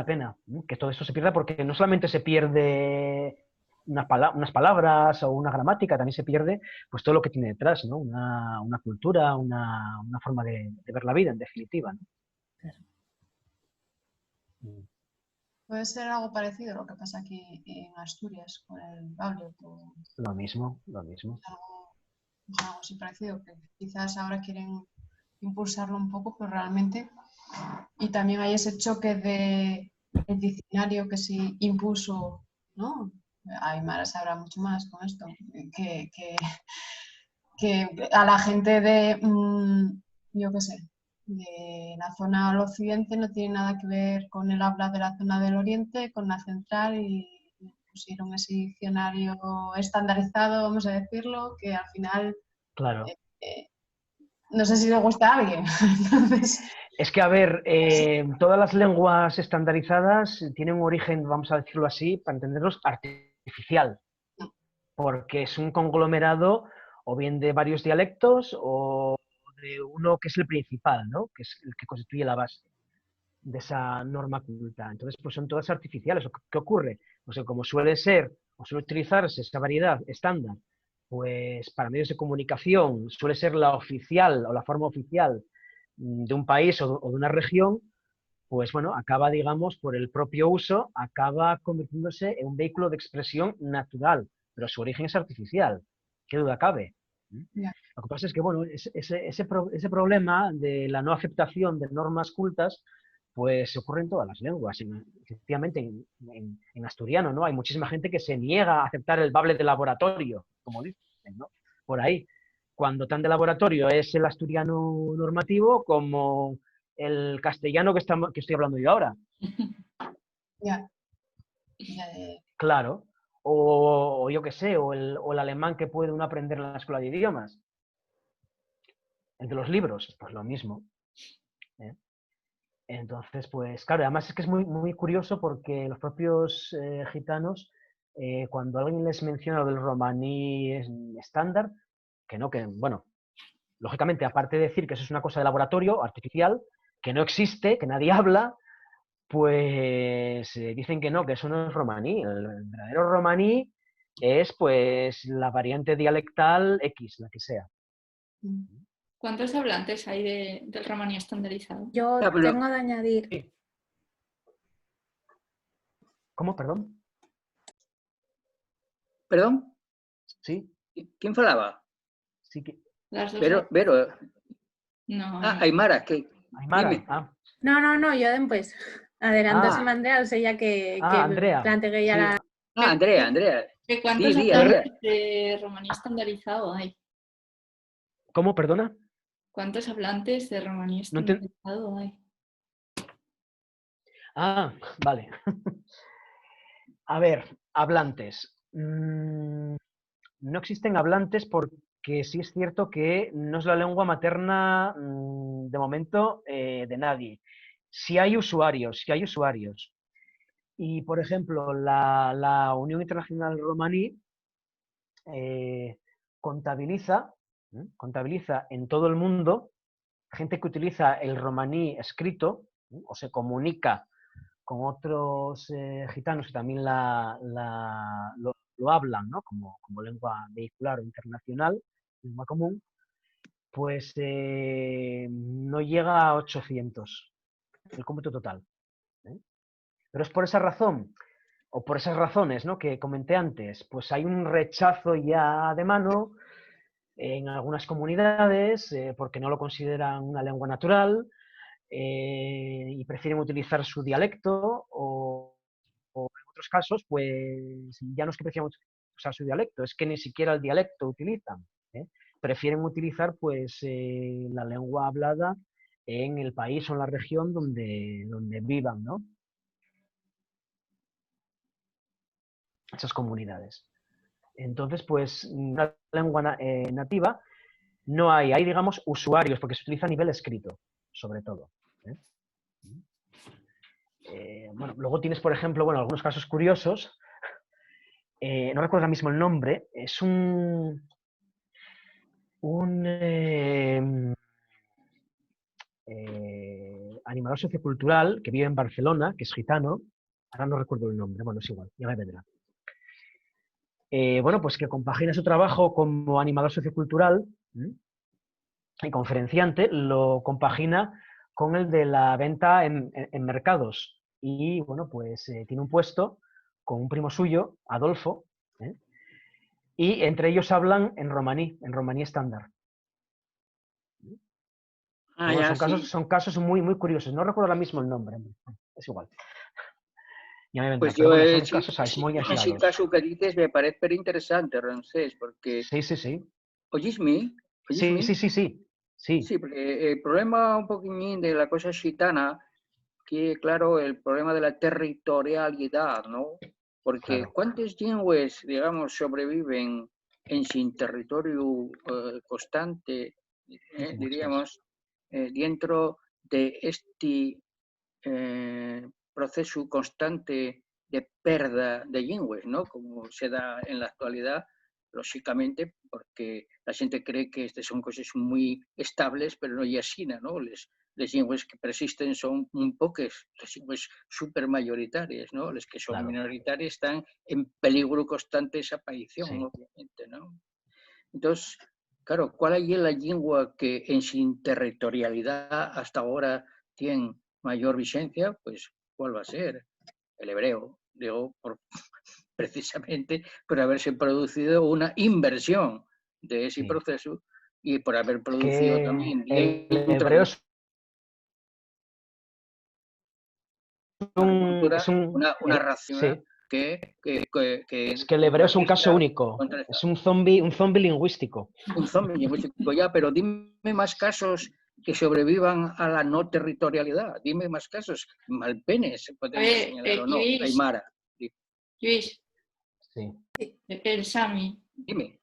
pena, ¿no?, que todo esto se pierda, porque no solamente se pierde unas palabras o una gramática, también se pierde pues todo lo que tiene detrás, ¿no? Una cultura, una forma de ver la vida, en definitiva, ¿no? Claro. Puede ser algo parecido a lo que pasa aquí en Asturias con el Babel. Lo mismo, lo mismo. Algo así parecido, que quizás ahora quieren impulsarlo un poco, pero realmente... Y también hay ese choque de el diccionario que se impuso, ¿no? Aymara sabrá mucho más con esto, que a la gente de, yo qué sé, de la zona del occidente no tiene nada que ver con el habla de la zona del oriente, con la central, y pusieron ese diccionario estandarizado, vamos a decirlo, que al final Claro. no sé si le gusta a alguien. Entonces, es que, a ver, todas las lenguas estandarizadas tienen un origen, vamos a decirlo así, para entenderlos, artificial, porque es un conglomerado o bien de varios dialectos o de uno que es el principal, ¿no?, que es el que constituye la base de esa norma culta. Entonces, pues son todas artificiales. ¿Qué ocurre? Pues que como suele ser o suele utilizarse esa variedad estándar, pues para medios de comunicación suele ser la oficial o la forma oficial de un país o de una región, pues bueno, acaba, digamos, por el propio uso, acaba convirtiéndose en un vehículo de expresión natural, pero su origen es artificial. ¿Qué duda cabe? Yeah. Lo que pasa es que, bueno, ese problema de la no aceptación de normas cultas, pues se ocurre en todas las lenguas. Efectivamente, en asturiano, ¿no?, hay muchísima gente que se niega a aceptar el bable de laboratorio, como dicen, ¿no?, por ahí. Cuando tan de laboratorio es el asturiano normativo como el castellano que estoy hablando yo ahora. Yeah. Claro. O yo qué sé, o el alemán que puede uno aprender en la escuela de idiomas. El de los libros, pues lo mismo. Entonces, pues claro, además es que es muy, muy curioso porque los propios gitanos, cuando alguien les menciona lo del romaní estándar, que bueno, lógicamente, aparte de decir que eso es una cosa de laboratorio, artificial, que no existe, que nadie habla, pues dicen que no, que eso no es romaní. El verdadero romaní es pues la variante dialectal X, la que sea. ¿Cuántos hablantes hay del romaní estandarizado? Yo tengo de añadir. ¿Cómo? Perdón. ¿Perdón? Sí. ¿Quién falaba? Sí que... Las dos. Vero. No. Aymara, que... Aymara. Dime. No, yo después. Adelantóse Andrea, o sea, ya que Andrea. planteé ya la... Andrea. ¿De cuántos hablantes de romaní estandarizado hay? ¿Cómo? Perdona. ¿Cuántos hablantes de romaní estandarizado hay? Vale. A ver, hablantes. No existen hablantes porque sí es cierto que no es la lengua materna de momento de nadie. Sí hay usuarios. Y, por ejemplo, la Unión Internacional Romaní contabiliza en todo el mundo gente que utiliza el romaní escrito o se comunica con otros gitanos que también lo hablan, ¿no?, como lengua vehicular o internacional, lengua común, pues no llega a 800 el cómputo total. Pero es por esa razón, o por esas razones, ¿no?, que comenté antes, pues hay un rechazo ya de mano en algunas comunidades porque no lo consideran una lengua natural y prefieren utilizar su dialecto o en otros casos, pues ya no es que prefieran usar su dialecto, es que ni siquiera el dialecto utilizan. Prefieren utilizar pues la lengua hablada en el país o en la región donde vivan, ¿no?, esas comunidades. Entonces, pues, una lengua nativa no hay, digamos, usuarios, porque se utiliza a nivel escrito, sobre todo. Bueno, luego tienes, por ejemplo, bueno, algunos casos curiosos. No recuerdo ahora mismo el nombre. Es un animador sociocultural que vive en Barcelona, que es gitano. Ahora no recuerdo el nombre, bueno, es igual, ya me vendrá. Bueno, pues que compagina su trabajo como animador sociocultural y conferenciante, lo compagina con el de la venta en mercados. Y bueno, pues tiene un puesto con un primo suyo, Adolfo, y entre ellos hablan en romaní estándar. Ah, Bueno, ya, son casos muy, muy curiosos. No recuerdo ahora mismo el nombre, es igual. Ya me vendrá, Pues pero yo, bueno, son casos muy ese aislados. caso que dices me parece pero interesante, Ramsés, porque... Sí, sí, sí. ¿Oyisme? Sí, sí, sí, sí. Sí, porque el problema un poquillín de la cosa gitana, que claro, el problema de la territorialidad, ¿no? Porque Claro. ¿cuántos lingües, digamos, sobreviven en sin territorio constante, diríamos, dentro de este proceso constante de pérdida de lingües, ¿no? Como se da en la actualidad, lógicamente, porque la gente cree que estas son cosas muy estables, pero no es así, ¿no? Les lingües que persisten son muy pocas, las lingües supermayoritarias, ¿no? Las que son Claro. minoritarias están en peligro constante de desaparición, Sí. obviamente, ¿no? Entonces, claro, ¿cuál es la lengua que en su territorialidad hasta ahora tiene mayor vigencia? Pues, ¿cuál va a ser? El hebreo. Digo, precisamente por haberse producido una inversión de ese proceso y por haber producido Que también el dentro hebreo de una cultura una racional sí. que Es que el hebreo es un caso único. contrarresta. Es un zombie lingüístico. Un zombie lingüístico ya, pero dime más casos que sobrevivan a la no territorialidad. Dime más casos. Malpenes se pueden señalar o no. Aymara. Luis, Sí. el sami. Dime.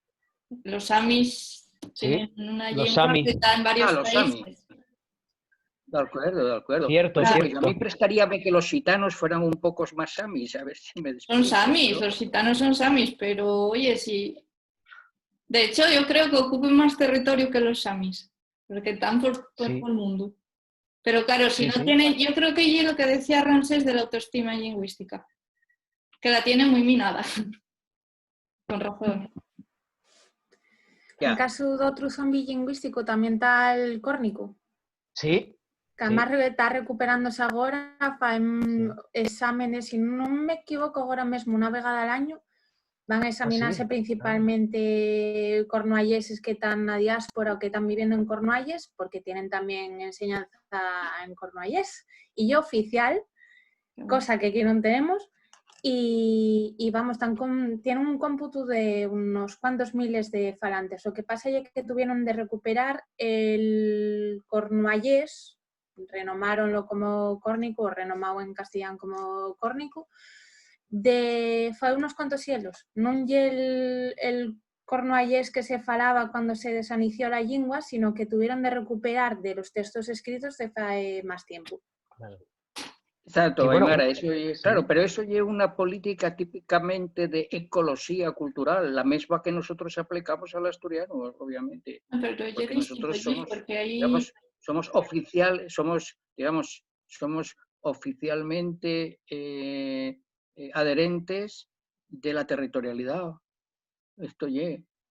Los samis tienen una Los lengua sami. que está en varios los países. sami. De acuerdo. Cierto, Pues, cierto. a mí prestaríame que los gitanos fueran un poco más samis, a ver si me Son despierto. samis, ¿no? los gitanos son samis, pero oye, sí. De hecho, yo creo que ocupan más territorio que los samis, porque están por todo el mundo. Pero claro, si no tiene, yo creo que es lo que decía Ramsés de la autoestima lingüística, que la tiene muy minada. Con razón. En caso de otro zombie lingüístico también está el córnico. Sí. Que además está recuperándose agora, fan exámenes, si non me equivoco, agora mesmo unha vegada al año van a examinarse principalmente cornualleses que están na diáspora o que están viviendo en Cornualles, porque tienen también enseñanza en cornuallés y oficial, cosa que aquí non tenemos. Y vamos, tienen un cómputo de unos cuantos miles de falantes. Lo que pasa es que tuvieron de recuperar el cornuallés, renomáronlo como córnico, o renomado en castellano como córnico, fue unos cuantos cielos. Non lle el cornuallés que se falaba cuando se desanició la lengua, sino que tuvieron de recuperar de los textos escritos de hace más tiempo. Claro. Exacto, Aymara, claro, pero eso lleva una política típicamente de ecología cultural, la misma que nosotros aplicamos al asturiano, obviamente. Porque nosotros somos oficialmente adherentes de la territorialidad. Esto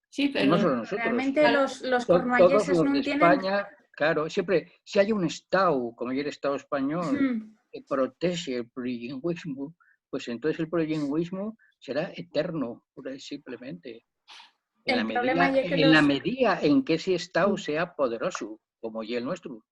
Sí, pero no solo nosotros. Realmente los cornualleses no tienen... España, claro, siempre, si hay un Estado, como el Estado español, que protege el plurilingüismo, pues entonces el plurilingüismo será eterno, pura y simplemente. En la medida en que ese Estado sea poderoso, como el nuestro.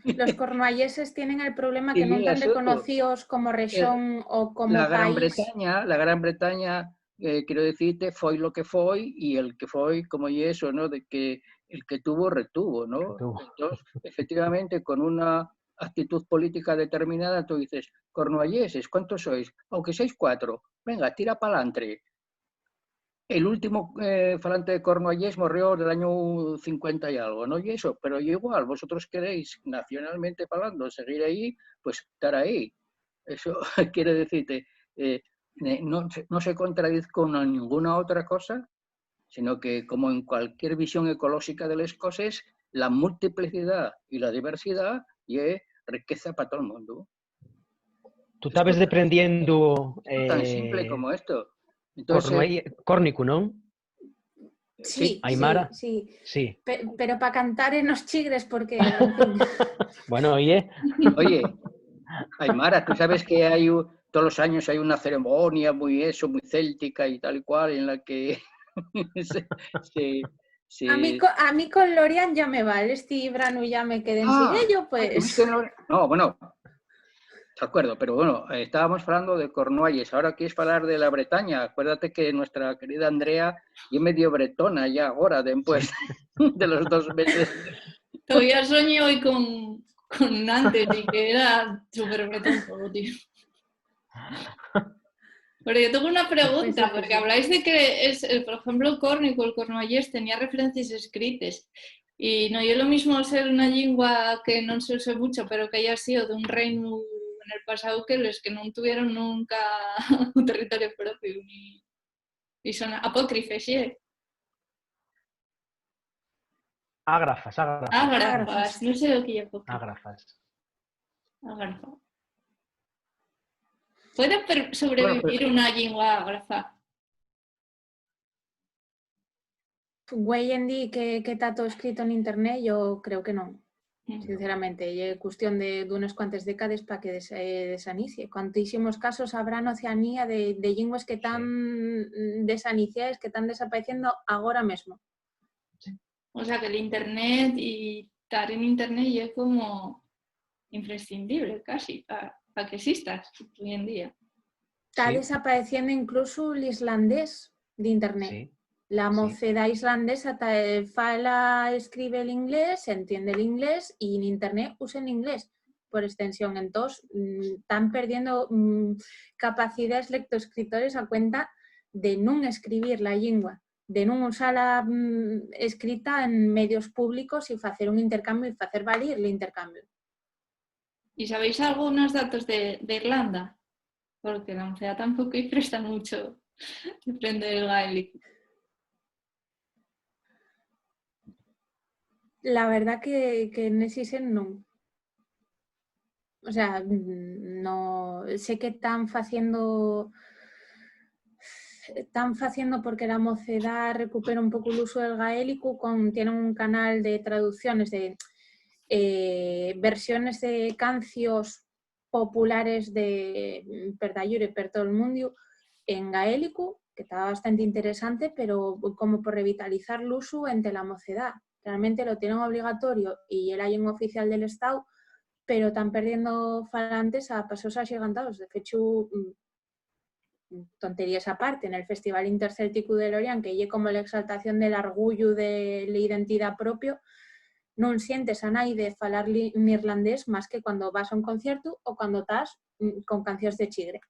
Los cornualleses tienen el problema que no están reconocidos como región o como país. La Gran Bretaña, quiero decirte, fue lo que fue, y el que fue, como y eso, ¿no? De que el que tuvo, retuvo, ¿no? Entonces, efectivamente, con una actitud política determinada, tú dices, cornualleses, ¿cuántos sois? Aunque sois 4, venga, tira para adelante. el último falante de cornuallés morrió del año 50 y algo, ¿no? Y eso, pero igual, vosotros queréis, nacionalmente hablando, seguir ahí, pues estar ahí. Eso quiere decirte, no se contradice con ninguna otra cosa, sino que, como en cualquier visión ecológica de las cosas, la multiplicidad y la diversidad es riqueza para todo el mundo. Tú estabas deprendiendo... Tan simple como esto. Entonces, Córnico, ¿no? Sí, Aymara. sí. Pero para cantar en los chigres, porque... Bueno, oye. Oye, Aymara, tú sabes que todos los años hay una ceremonia muy céltica y tal y cual, en la que A mí con Lorian ya me vale, este verano ya me quedé en Siguello, pues... No, bueno, de acuerdo, pero bueno, estábamos hablando de Cornualles, ahora quieres hablar de la Bretaña. Acuérdate que nuestra querida Andrea es medio bretona ya ahora, después de los 2 meses. Todavía sueño hoy con Nantes y que era súper bretón todo, tío. Pero yo tengo una pregunta, porque habláis de que, por ejemplo, Córnico, el Cornualles, tenía referencias escritas. Y no es lo mismo ser una lengua que no se use mucho, pero que haya sido de un reino en el pasado que los que no tuvieron nunca un territorio propio. Y son apócrifes, ¿sí? Ágrafas. Ágrafas, no sé lo que es apócrifo. Ágrafas. Ágrafa. ¿Puede sobrevivir una lengua ágrafa? Hoy en día que está todo escrito en internet, yo creo que no. Sinceramente, y es cuestión de unas cuantas décadas para que desanicie. Cuantísimos casos habrá en Oceanía de lenguas que están desaniciadas, que están desapareciendo ahora mismo. Sí. O sea que el internet y estar en internet ya es como imprescindible casi para que existas hoy en día. Está desapareciendo incluso el islandés de internet. Sí. La mocedad islandesa escribe el inglés, entiende el inglés y en internet usa el inglés por extensión. Entonces, están perdiendo capacidades lectoescritores a cuenta de no escribir la lengua, de no usarla escrita en medios públicos y hacer un intercambio y hacer valer el intercambio. ¿Y sabéis algunos datos de Irlanda? Porque la mocedad tampoco presta mucho de aprender el gaélico. La verdad que en ese no. O sea, no sé que están haciendo porque la mocedad recupera un poco el uso del gaélico, tienen un canal de traducciones de versiones de cancios populares de per todo el mundo en gaélico, que está bastante interesante, pero como por revitalizar el uso entre la mocedad. Realmente lo tienen obligatorio y el lengua oficial del Estado, pero están perdiendo falantes a pasos agigantados. De hecho, tonterías aparte, en el Festival Intercéltico de Lorient, que es como la exaltación del orgullo de la identidad propio, no sientes a nadie de falar neerlandés más que cuando vas a un concierto o cuando estás con canciones de chigre.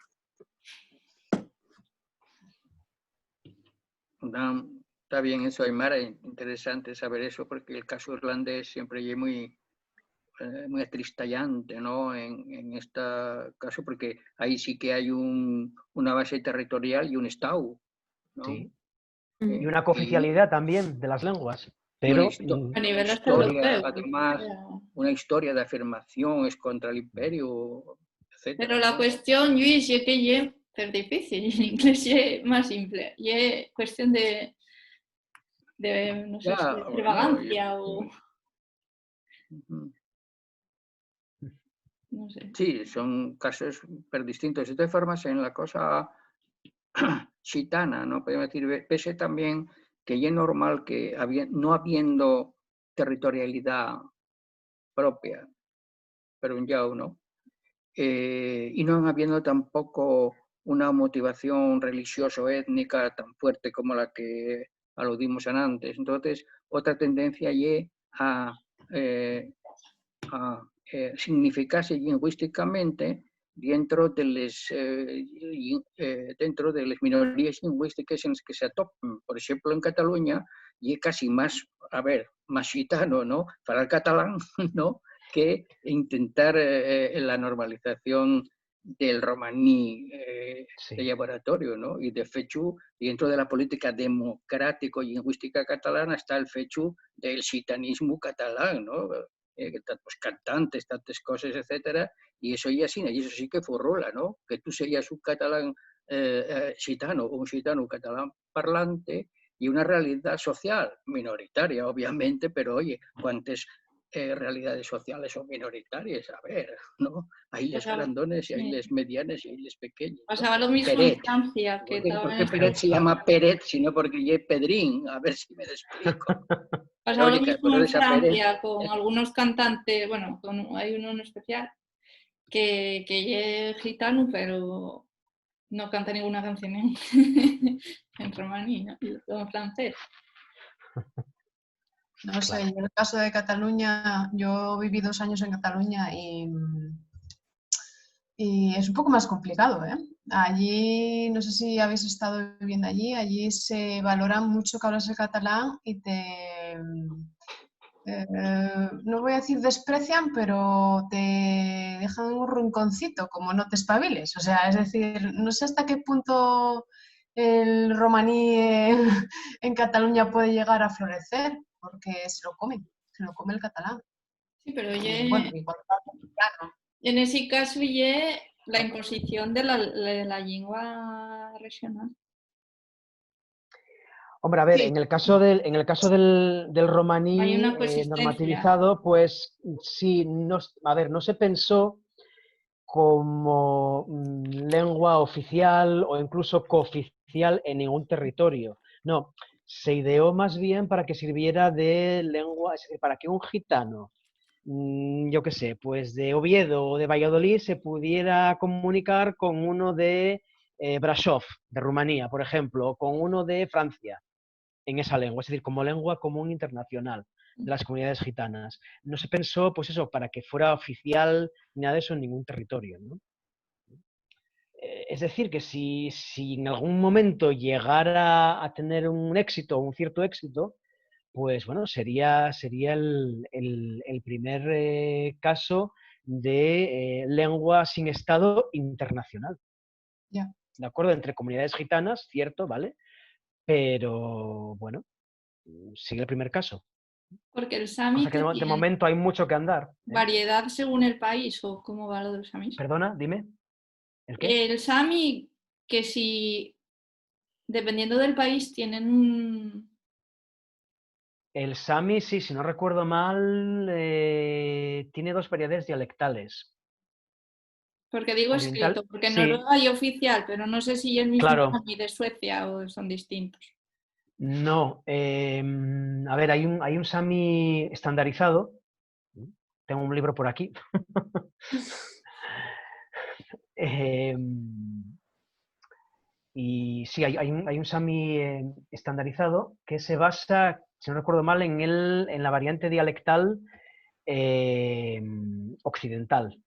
Está bien eso, Aymara, interesante saber eso, porque el caso irlandés siempre es muy atristallante, ¿no? En este caso, porque ahí sí que hay una base territorial y un Estado, ¿no? Sí. Y una cooficialidad también de las lenguas. Pero a nivel europeo, además, una historia de afirmación es contra el imperio, etc. Pero la cuestión, Luis, es que es difícil, en inglés es más simple, y es cuestión de no sé, de extravagancia o... No sé. Sí, son casos súper distintos. De todas formas, en la cosa chitana, ¿no? Podemos decir, pese también que ya es normal que no habiendo territorialidad propia, pero ya uno, y no habiendo tampoco una motivación religiosa o étnica tan fuerte como la que aludimos antes. Entonces, otra tendencia es a significarse lingüísticamente dentro de les minories lingüístiques en les que s'atopen. Per exemple, en Catalunya hi ha quasi más gitano, ¿no? Para el catalán, ¿no? Que intentar la normalización del romaní de laboratorio, ¿no? Y de hecho, dentro de la política democrático-lingüística catalana está el hecho del gitanismo catalán, ¿no? Tantos cantantes, tantas cosas, etcétera, y eso ya sí, y eso sí que furrola, ¿no? Que tú seas un catalán gitano o un gitano catalán parlante y una realidad social minoritaria, obviamente, pero oye, ¿cuántas realidades sociales son minoritarias? A ver, ¿no? Hay les grandones, y hay les medianas, y hay les pequeñas. Pasaba lo mismo en Francia. ¿Por qué Peret se llama Peret, sino porque ya es Pedrín? A ver si me explico. Pasaba lo mismo en Francia con algunos cantantes, bueno, hay uno en especial que es gitano, pero no canta ninguna canción en romaní, ¿no? En francés. No sé, en el caso de Cataluña, yo viví 2 años en Cataluña y es un poco más complicado, ¿eh? Allí, no sé si habéis estado viviendo allí se valora mucho que hablas el catalán y no voy a decir desprecian, pero te dejan en un rinconcito, como no te espabiles. O sea, es decir, no sé hasta qué punto el romaní en Cataluña puede llegar a florecer, porque se lo come el catalán. Sí, pero bueno, igual, claro. En ese caso la imposición de la lengua regional. Hombre, a ver, Sí. en el caso del romaní normativizado, pues sí, no se pensó como lengua oficial o incluso cooficial en ningún territorio. No, se ideó más bien para que sirviera de lengua, para que un gitano, yo qué sé, pues de Oviedo o de Valladolid se pudiera comunicar con uno de Brasov, de Rumanía, por ejemplo, o con uno de Francia, en esa lengua, es decir, como lengua común internacional de las comunidades gitanas. No se pensó, pues eso, para que fuera oficial ni nada de eso en ningún territorio, ¿no? Es decir, que si en algún momento llegara a tener un éxito, un cierto éxito, pues bueno, sería el primer caso de lengua sin Estado internacional. Yeah. ¿De acuerdo? Entre comunidades gitanas, cierto, ¿vale? Pero bueno, sigue el primer caso. Porque el sami... O sea que de momento hay mucho que andar. ¿Variedad según el país o cómo va lo del sami? Perdona, dime. ¿El qué? El sami, que si dependiendo del país tienen un... El sami, sí, si no recuerdo mal, tiene 2 variedades dialectales. Porque digo Oriental, escrito, porque en sí. Noruega hay oficial, pero no sé si es el mismo Claro. sami de Suecia o son distintos. No, a ver, hay un sami estandarizado. Tengo un libro por aquí. Y sí, hay un sami estandarizado que se basa, si no recuerdo mal, en la variante dialectal occidental.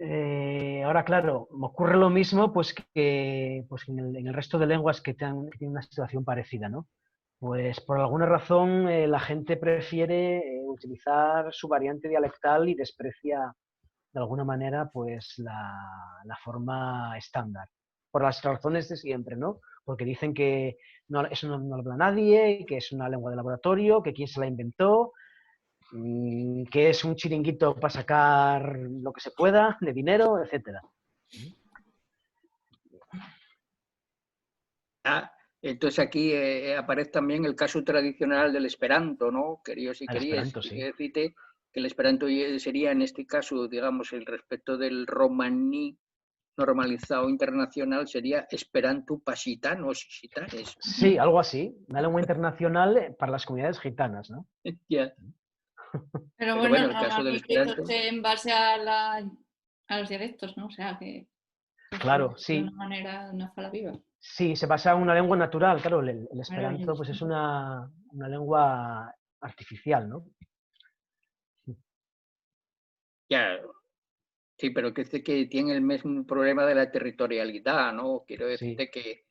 Ahora, claro, me ocurre lo mismo pues que en el resto de lenguas que tienen una situación parecida, ¿no? Pues por alguna razón la gente prefiere utilizar su variante dialectal y desprecia de alguna manera pues la forma estándar. Por las razones de siempre, ¿no? Porque dicen que eso no lo habla nadie, que es una lengua de laboratorio, que quién se la inventó, que es un chiringuito para sacar lo que se pueda de dinero, etcétera. Entonces aquí aparece también el caso tradicional del esperanto, ¿no? Querías y querías. Esperanto, sí. Decirte que el esperanto sería en este caso, digamos, el respecto del romaní normalizado internacional, sería esperanto para gitanos y gitanes. Sí, algo así. Una lengua internacional para las comunidades gitanas, ¿no? Yeah. Pero bueno, el caso del esperanto en base a los dialectos, ¿no? O sea que... Claro, sí. De una manera, una fala viva. Sí, se basa en una lengua natural, claro, el esperanto pues es una lengua artificial, ¿no? Ya, Sí, pero que tiene el mismo problema de la territorialidad, ¿no? Quiero decirte que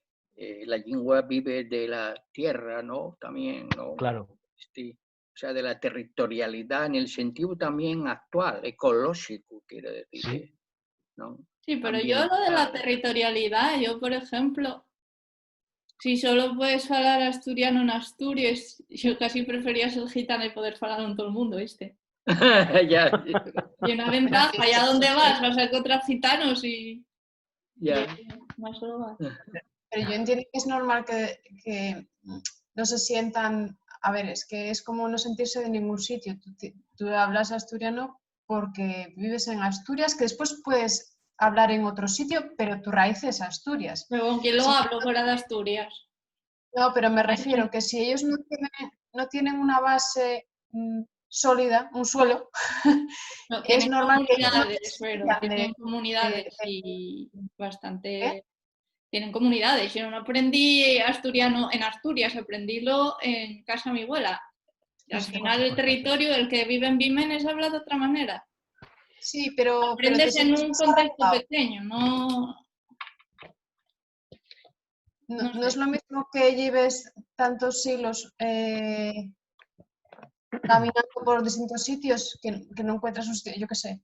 la lengua vive de la tierra, ¿no? También, ¿no? Claro. O sea, de la territorialidad en el sentido también actual, ecológico, quiero decir, Sí. ¿no? Sí, pero yo lo de la territorialidad, yo por ejemplo, si solo puedes hablar asturiano en Asturias, yo casi prefería ser gitana y poder hablar en todo el mundo, ¿viste? Ya. Y una ventaja, allá donde vas a encontrar gitanos y Ya. más solo vas. Pero yo entiendo que es normal que no se sientan, a ver, es que es como no sentirse de ningún sitio. Tú hablas asturiano porque vives en Asturias, que después puedes hablar en otro sitio, pero tu raíz es Asturias. Pero con quién lo Sí. hablo fuera de Asturias. No, pero me refiero que si ellos no tienen una base sólida, un suelo, No, es tienen normal que ellos no comunidades, pero tienen comunidades y bastante... Tienen comunidades. Yo no aprendí asturiano en Asturias, aprendílo en casa de mi abuela. Al final el territorio, el que vive en Vímenes habla de otra manera. Sí, pero Aprendes te en sientes un más contexto arraigado. pequeño, no... No es lo mismo que lleves tantos siglos caminando por distintos sitios que no encuentras un sitio, yo qué sé,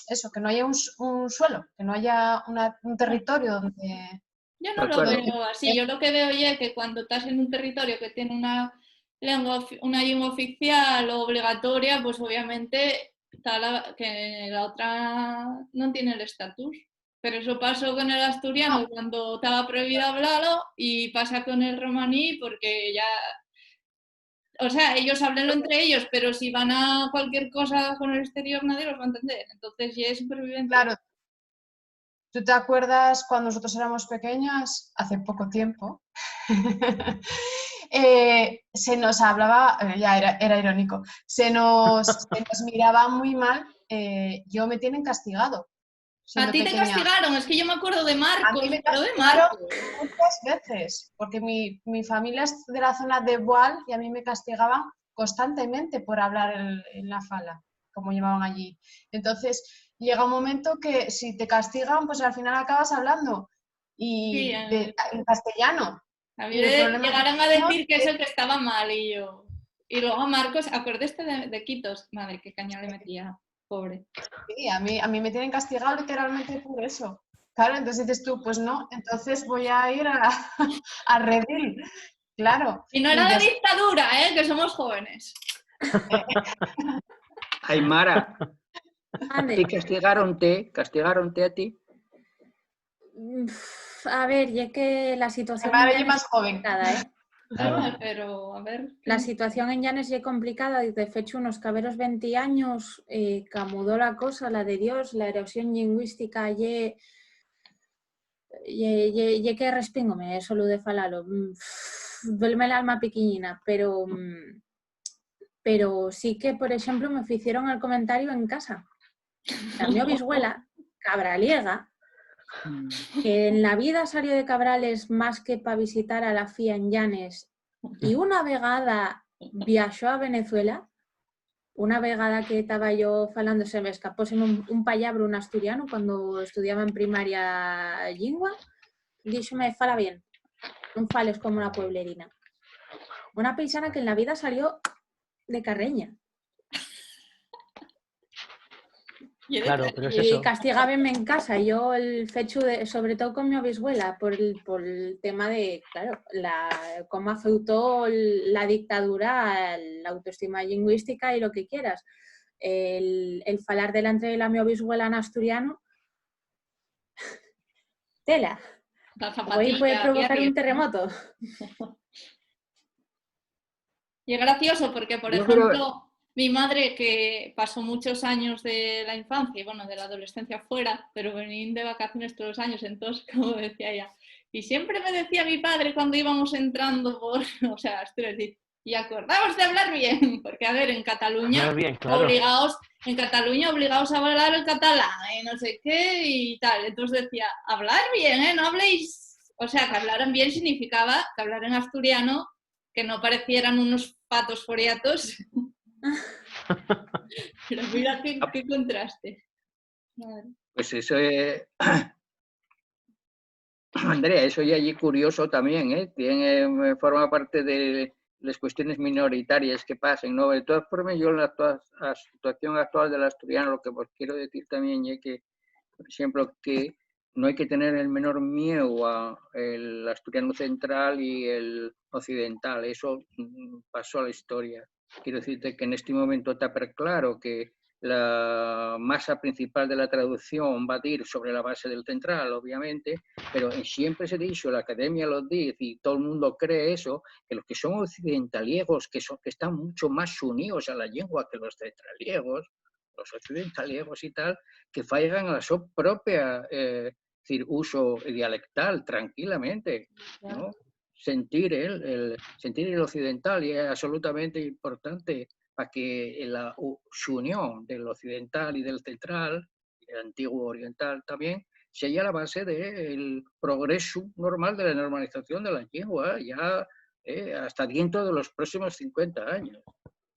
eso, que no haya un suelo, que no haya un territorio donde... Yo no lo veo así. Yo lo que veo ya es que cuando estás en un territorio que tiene una lengua oficial o obligatoria, pues obviamente que la otra no tiene el estatus. Pero eso pasó con el asturiano cuando estaba prohibido hablarlo y pasa con el romaní porque ya... O sea, ellos háblenlo entre ellos, pero si van a cualquier cosa con el exterior nadie los va a entender. Entonces ya es supervivencia. Claro. ¿Tú te acuerdas cuando nosotros éramos pequeñas, hace poco tiempo? Se nos hablaba, ya era irónico, se nos miraba muy mal, yo me tienen castigado. A ti te pequeña. Castigaron, es que yo me acuerdo de Marcos, A mí me pero de castigaron Marcos. muchas veces, porque mi familia es de la zona de Boal y a mí me castigaban constantemente por hablar en la fala, como llamaban allí. Entonces, llega un momento que si te castigan, pues al final acabas hablando Sí, en castellano. a mí Y el problema llegaron a decir que es el que estaba mal y yo... Y luego Marcos, acordaste de Quitos, madre, qué caña le metía, pobre. Sí, a mí me tienen castigado literalmente por eso. Claro, entonces dices tú, pues no, entonces voy a ir a redil, claro. Y no era la dictadura, que somos jóvenes. Aymara, ¿te castigaronte a ti? A ver, ya que la situación Aymara en es más joven. Claro. Pero, a ver... La situación en Llanes es complicada. De hecho, unos caberos 20 años camudó la cosa, la de Dios, la erosión lingüística, ye que respíngome, solo de falalo. Duelme el alma pequeñina, pero sí que, por ejemplo, me hicieron el comentario en casa. La mi bisabuela, cabraliega, que en la vida salió de Cabrales más que para visitar a la fía en Llanes y una vegada viajó a Venezuela, una vegada que estaba yo falando, se me escapó un palabra, un asturiano, cuando estudiaba en primaria lingua, díxome, fala bien, non fales como una pueblerina. Una paisana que en la vida salió de Carreña. Claro, pero es Y eso. castigábenme en casa. Yo el fecho, sobre todo con mi abuela, por el tema de, claro, cómo afectó la dictadura, la autoestima lingüística y lo que quieras. El falar delante de la mi abuela en asturiano, tela. Hoy puede provocar un terremoto. Y es gracioso porque, por ejemplo, mi madre, que pasó muchos años de la infancia y bueno, de la adolescencia fuera, pero venía de vacaciones todos los años, entonces, como decía ella, y siempre me decía mi padre cuando íbamos entrando por, o sea, y acordaos de hablar bien, porque a ver, en Cataluña, Bien, claro. obligados a hablar el catalán y no sé qué y tal. Entonces decía, hablar bien, no habléis, o sea, que hablaran bien significaba que hablar en asturiano, que no parecieran unos patos foriatos. Pero mira qué contraste. Pues eso es... Andrea, eso ya es curioso también, ¿eh? Forma parte de las cuestiones minoritarias que pasan, ¿no? De todas formas, yo en la situación actual del asturiano, lo que os quiero decir también es que, por ejemplo, que no hay que tener el menor miedo al asturiano central y el occidental. Eso pasó a la historia. Quiero decirte que en este momento está claro que la masa principal de la traducción va a ir sobre la base del central, obviamente, pero siempre se ha dicho, la academia lo dice y todo el mundo cree eso, que los que son occidentaliegos, que están mucho más unidos a la lengua que los centraliegos, los occidentaliegos y tal, que fallan a su propia uso dialectal tranquilamente, ¿no? Sentir el occidental y es absolutamente importante para que la unión del occidental y del central, el antiguo oriental también, sea la base del progreso normal de la normalización de la lengua, ya hasta dentro de los próximos 50 años.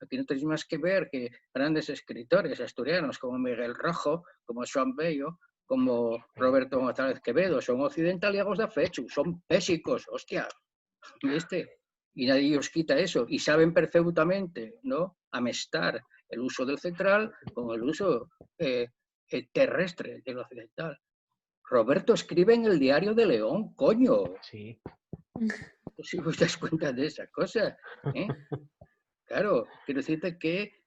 Aquí no tenéis más que ver que grandes escritores asturianos como Miguel Rojo, como Joan Bello, como Roberto González Quevedo, son occidentaliegos de fecho, son pésicos, hostia, ¿viste? Y nadie os quita eso. Y saben perfectamente, ¿no?, amestar el uso del central con el uso terrestre del occidental. Roberto escribe en el Diario de León, coño. Sí. Si os das cuenta de esa cosa, ¿eh? Claro, quiero decirte que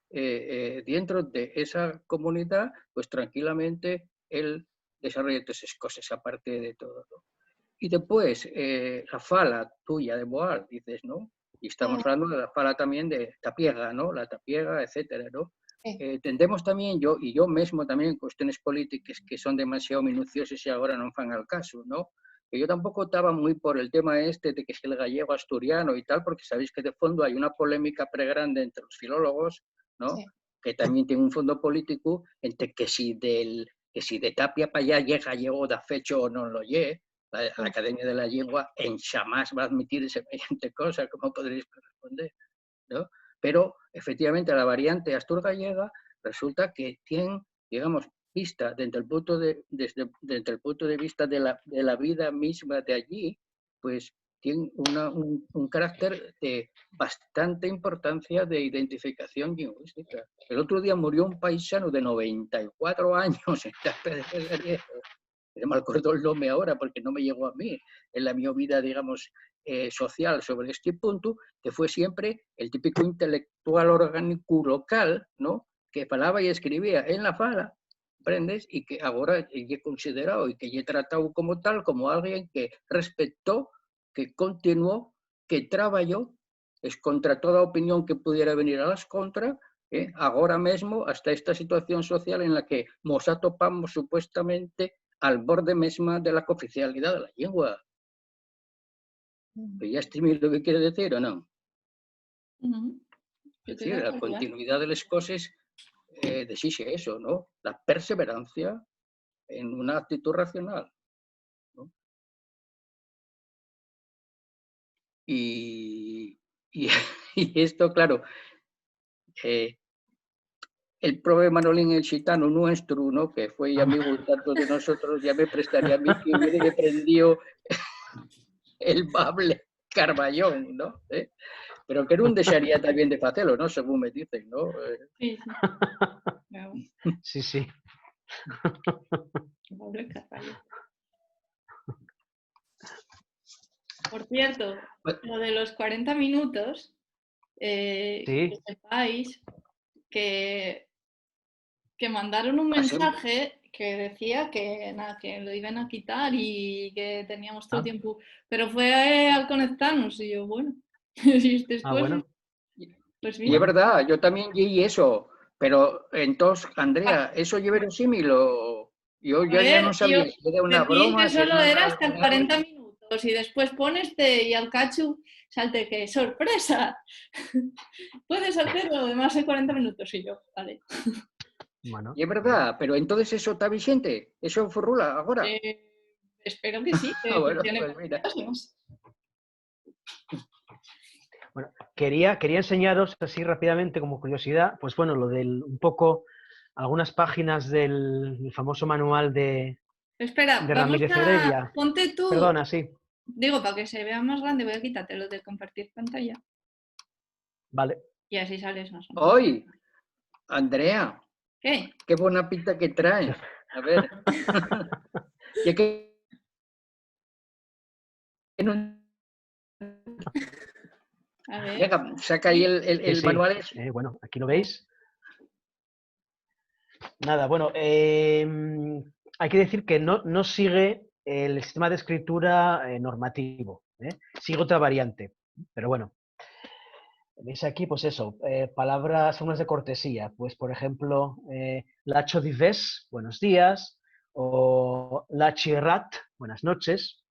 dentro de esa comunidad, pues tranquilamente él desarrolla todas esas cosas, aparte de todo, ¿no? Y después, la fala tuya de Boal, dices, ¿no? Y estamos hablando de la fala también de Tapiega, ¿no? La Tapiega, etcétera, ¿no? Tendemos también, yo mismo también, en cuestiones políticas que son demasiado minuciosas y ahora no fan al caso, ¿no? Que yo tampoco estaba muy por el tema este de que es el gallego asturiano y tal, porque sabéis que de fondo hay una polémica pregrande entre los filólogos, ¿no? Sí. Que también tiene un fondo político entre que si de Tapia para allá llega gallego de fecho o no lo lle. La Academia de la Lengua en jamás va a admitir semejante cosa, como podréis responder, ¿no? Pero efectivamente la variante astur-gallega resulta que tiene, digamos, vista desde el punto de vista de la vida misma de allí, pues tiene un carácter de bastante importancia de identificación lingüística. El otro día murió un paisano de 94 años en Tapia de Gallego. No me acuerdo el nombre ahora porque no me llegó a mí en la mi vida, digamos, social sobre este punto, que fue siempre el típico intelectual orgánico local, ¿no?, que hablaba y escribía en la fala, ¿comprendes? Y que ahora he considerado y que he tratado como tal, como alguien que respetó, que continuó, que trabajó, es contra toda opinión que pudiera venir a las contras, ahora mismo hasta esta situación social en la que nos topamos supuestamente al borde misma de la cooficialidad de la lengua. ¿Ya estimé lo que quiere decir o no? Es decir, la continuidad de las cosas decide eso, ¿no? La perseverancia en una actitud racional, ¿no? Y esto, claro, el profe Manolín el Chitano nuestro, ¿no?, que fue amigo tanto de nosotros, ya me prestaría a mí que hubiera aprendido el bable Carballón, ¿no? Pero que no desearía también de hacerlo, ¿no?, según me dicen, ¿no? Sí, sí. Sí, sí. Bable Carballón. Por cierto, lo de los 40 minutos, Sí. que sepáis que mandaron un mensaje que decía que nada, que lo iban a quitar y que teníamos todo el tiempo, pero fue al conectarnos y yo, bueno, y después, bueno. pues Y es verdad, yo también leí eso, pero entonces, Andrea, ¿eso es verosímil o...? Yo ya no sabía si era una broma. Que solo era hasta 40 minutos y después pones y al cachu salte que sorpresa. Puedes hacerlo de más de 40 minutos y yo, vale. Bueno. Y es verdad, pero entonces eso está vigente, eso furrula ahora. Espero que sí. Bueno, pues mira. Bueno, quería enseñaros así rápidamente como curiosidad, pues bueno, lo del un poco algunas páginas del famoso manual de Espera, vamos Ramírez a... Heredia. Ponte tú. Perdona, sí. Digo, para que se vea más grande, voy a quitarte lo de compartir pantalla. Vale. Y así sales más o menos. ¡Hoy! Andrea, ¿Qué? qué buena pinta que traes. A ver. Ya que A ver. venga, saca ahí el Sí. manual. Bueno, aquí lo veis. Nada, bueno, hay que decir que no sigue el sistema de escritura normativo, sigue otra variante, pero bueno. Veis aquí, pues eso, palabras, formas de cortesía, pues por ejemplo, Lacho dives, buenos días, o Lachirat, buenas noches,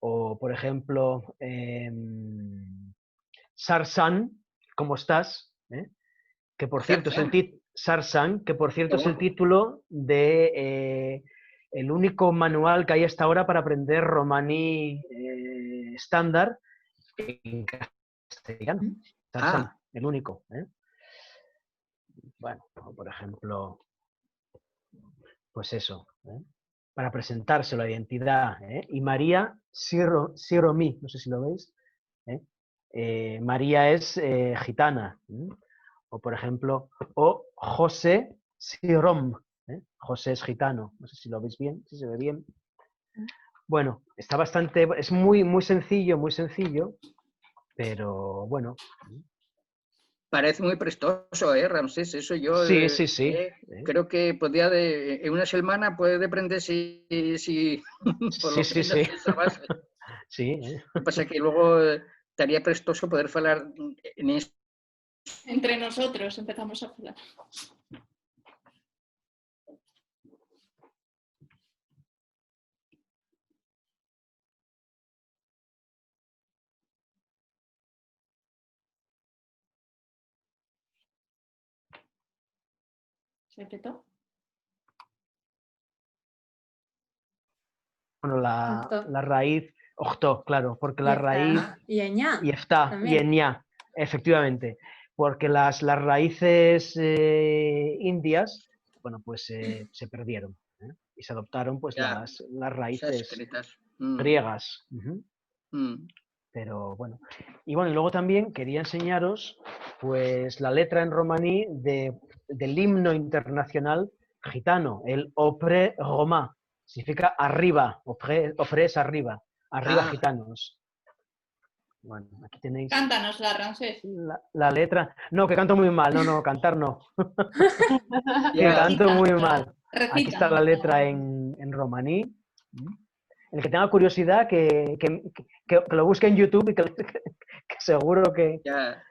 o por ejemplo, Sarsan, ¿cómo estás? Que por cierto es el Sarsan, que por cierto es el título de el único manual que hay hasta ahora para aprender romaní estándar en castellano. Sarsan, el único. Bueno, por ejemplo, pues eso, para presentarse la identidad. Y María Siromi, no sé si lo veis. María es gitana. O por ejemplo, o José Sirom. José es gitano. No sé si lo veis bien, si se ve bien. Bueno, está bastante, es muy sencillo, pero bueno. Parece muy prestoso, Ramsés. Eso yo Sí. creo que podría en una semana puede aprender si por lo menos esa base. Sí. Lo que pasa es que luego estaría prestoso poder hablar en esto. Entre nosotros empezamos a hablar. ¿Se petó? Bueno, la raíz, octo, claro, porque la raíz... Y eñá. Y está, también. y eñá, efectivamente. Porque las raíces indias, bueno, pues se perdieron. Y se adoptaron pues Ya, las raíces griegas. Pero bueno. Y bueno, y luego también quería enseñaros pues la letra en romaní del himno internacional gitano, el Opre Roma. Significa arriba, Opre es arriba, gitanos. Bueno, aquí tenéis Cántanosla, Ramsés. la letra. No, que canto muy mal, no, cantar no. Que canto muy mal. Aquí está la letra en romaní. El que tenga curiosidad, que lo busque en YouTube y que seguro que... Ya.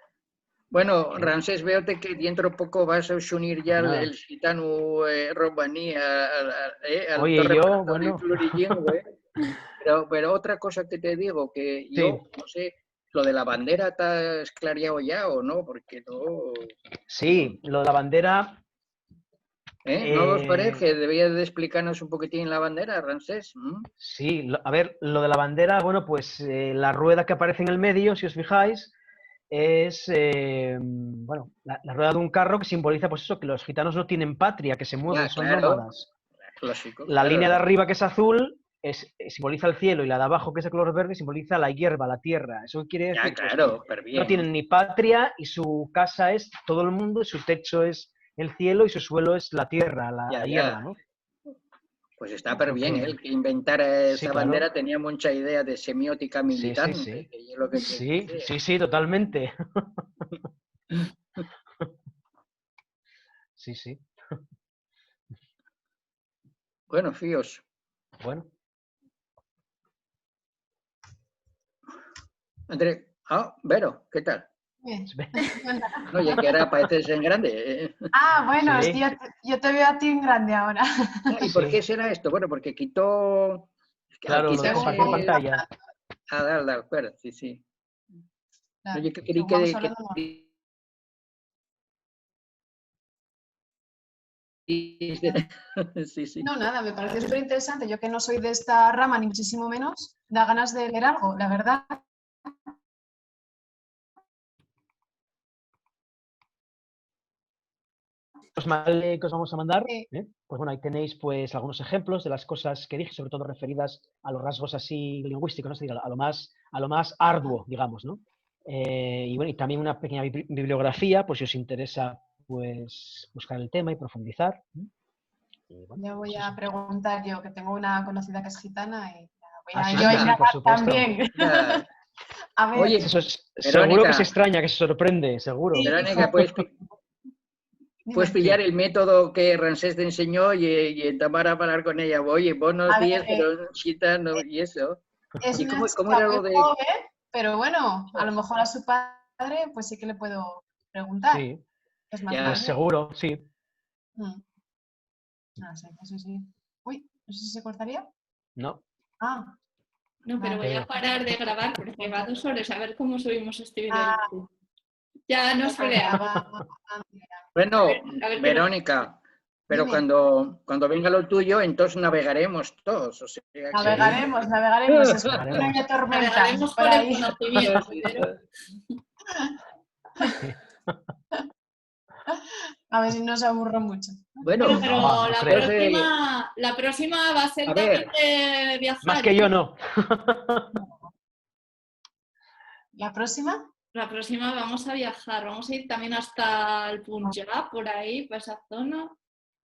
Bueno, Ramsés, veo que dentro de poco vas a unir ya el gitano romaní al Oye, yo, bueno... Pero otra cosa que te digo, que yo, no sé, lo de la bandera está esclareado ya o no, porque no... Sí, lo de la bandera... ¿No os parece que debías de explicarnos un poquitín la bandera, Ramsés? Sí, a ver, lo de la bandera, bueno, pues la rueda que aparece en el medio, si os fijáis, es bueno, la rueda de un carro que simboliza pues eso, que los gitanos no tienen patria, que se mueven, son nómadas. Clásico, la línea de arriba, que es azul, simboliza el cielo, y la de abajo, que es de color verde, simboliza la hierba, la tierra. Eso quiere decir pues, que no tienen ni patria y su casa es todo el mundo, y su techo es el cielo y su suelo es la tierra, la hierba, ¿no? Pues está pero bien, el que inventara esa bandera tenía mucha idea de semiótica militar. Sí, totalmente. Sí. Bueno, fíos. Bueno. André, Vero, ¿qué tal? Bien. Oye, que ahora pareces en grande. Bueno, sí. Es que yo te veo a ti en grande ahora. ¿Y por qué será esto? Bueno, porque quitó... Claro, lo de compartir pantalla. Dale, espera, sí. Claro, oye, que quería que... Sí. No, nada, me parece súper interesante. Yo que no soy de esta rama, ni muchísimo menos, da ganas de leer algo, la verdad. manual que os vamos a mandar, Sí. pues bueno, ahí tenéis pues algunos ejemplos de las cosas que dije, sobre todo referidas a los rasgos así lingüísticos, ¿no? Es decir, a lo más arduo, digamos, ¿no? Y bueno, y también una pequeña bibliografía, pues si os interesa pues buscar el tema y profundizar. Y bueno, Ya voy pues a eso. preguntar yo, que tengo una conocida que es gitana y voy Ah, a sí, yo sí, indagar por supuesto. también. Ya. A ver, Oye, Eso es, seguro Verónica. que se extraña, que se sorprende, seguro. Sí. Verónica, puedes dime. pillar el método que Ramsés te enseñó y en Tamara hablar con ella. Oye, vos no A ver, días, pero gitano y eso. es ¿Y una cómo chica era muy lo de...? joven, pero bueno, a lo mejor a su padre pues sí que le puedo preguntar. Sí, Es más Ya. pues mayor. seguro, sí. No sé, eso sí. Uy, no sé si se cortaría. No, Ah, No, pero vale. voy a parar de grabar porque va 2 horas. A ver cómo subimos este vídeo. Ah. a YouTube. Ya nos Pues peleamos. graba, Bueno, A ver qué Verónica, pero Dime. cuando venga lo tuyo, entonces navegaremos todos. O sea, que- navegaremos. Es Navegaremos. una tormenta navegaremos por por el ahí. conocimiento. Pero A ver si no se aburro mucho. Bueno, Bueno, pero No, no la creo. próxima va a ser A ver, también de viajar. más que yo no. ¿La próxima? La próxima vamos a viajar, vamos a ir también hasta el Punjab, por ahí, para esa zona,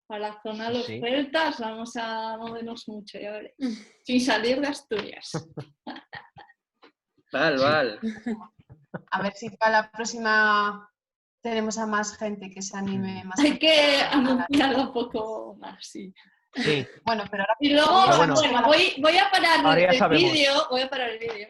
para la zona de los Sí. celtas, vamos a movernos mucho, ya veréis, sin salir de Asturias. Val. A ver si para la próxima tenemos a más gente que se anime más. Hay que anunciarlo un poco más, sí. Sí, Bueno, pero ahora Y luego, Pero bueno, voy a parar ahora ya el sabemos. vídeo, voy a parar el vídeo.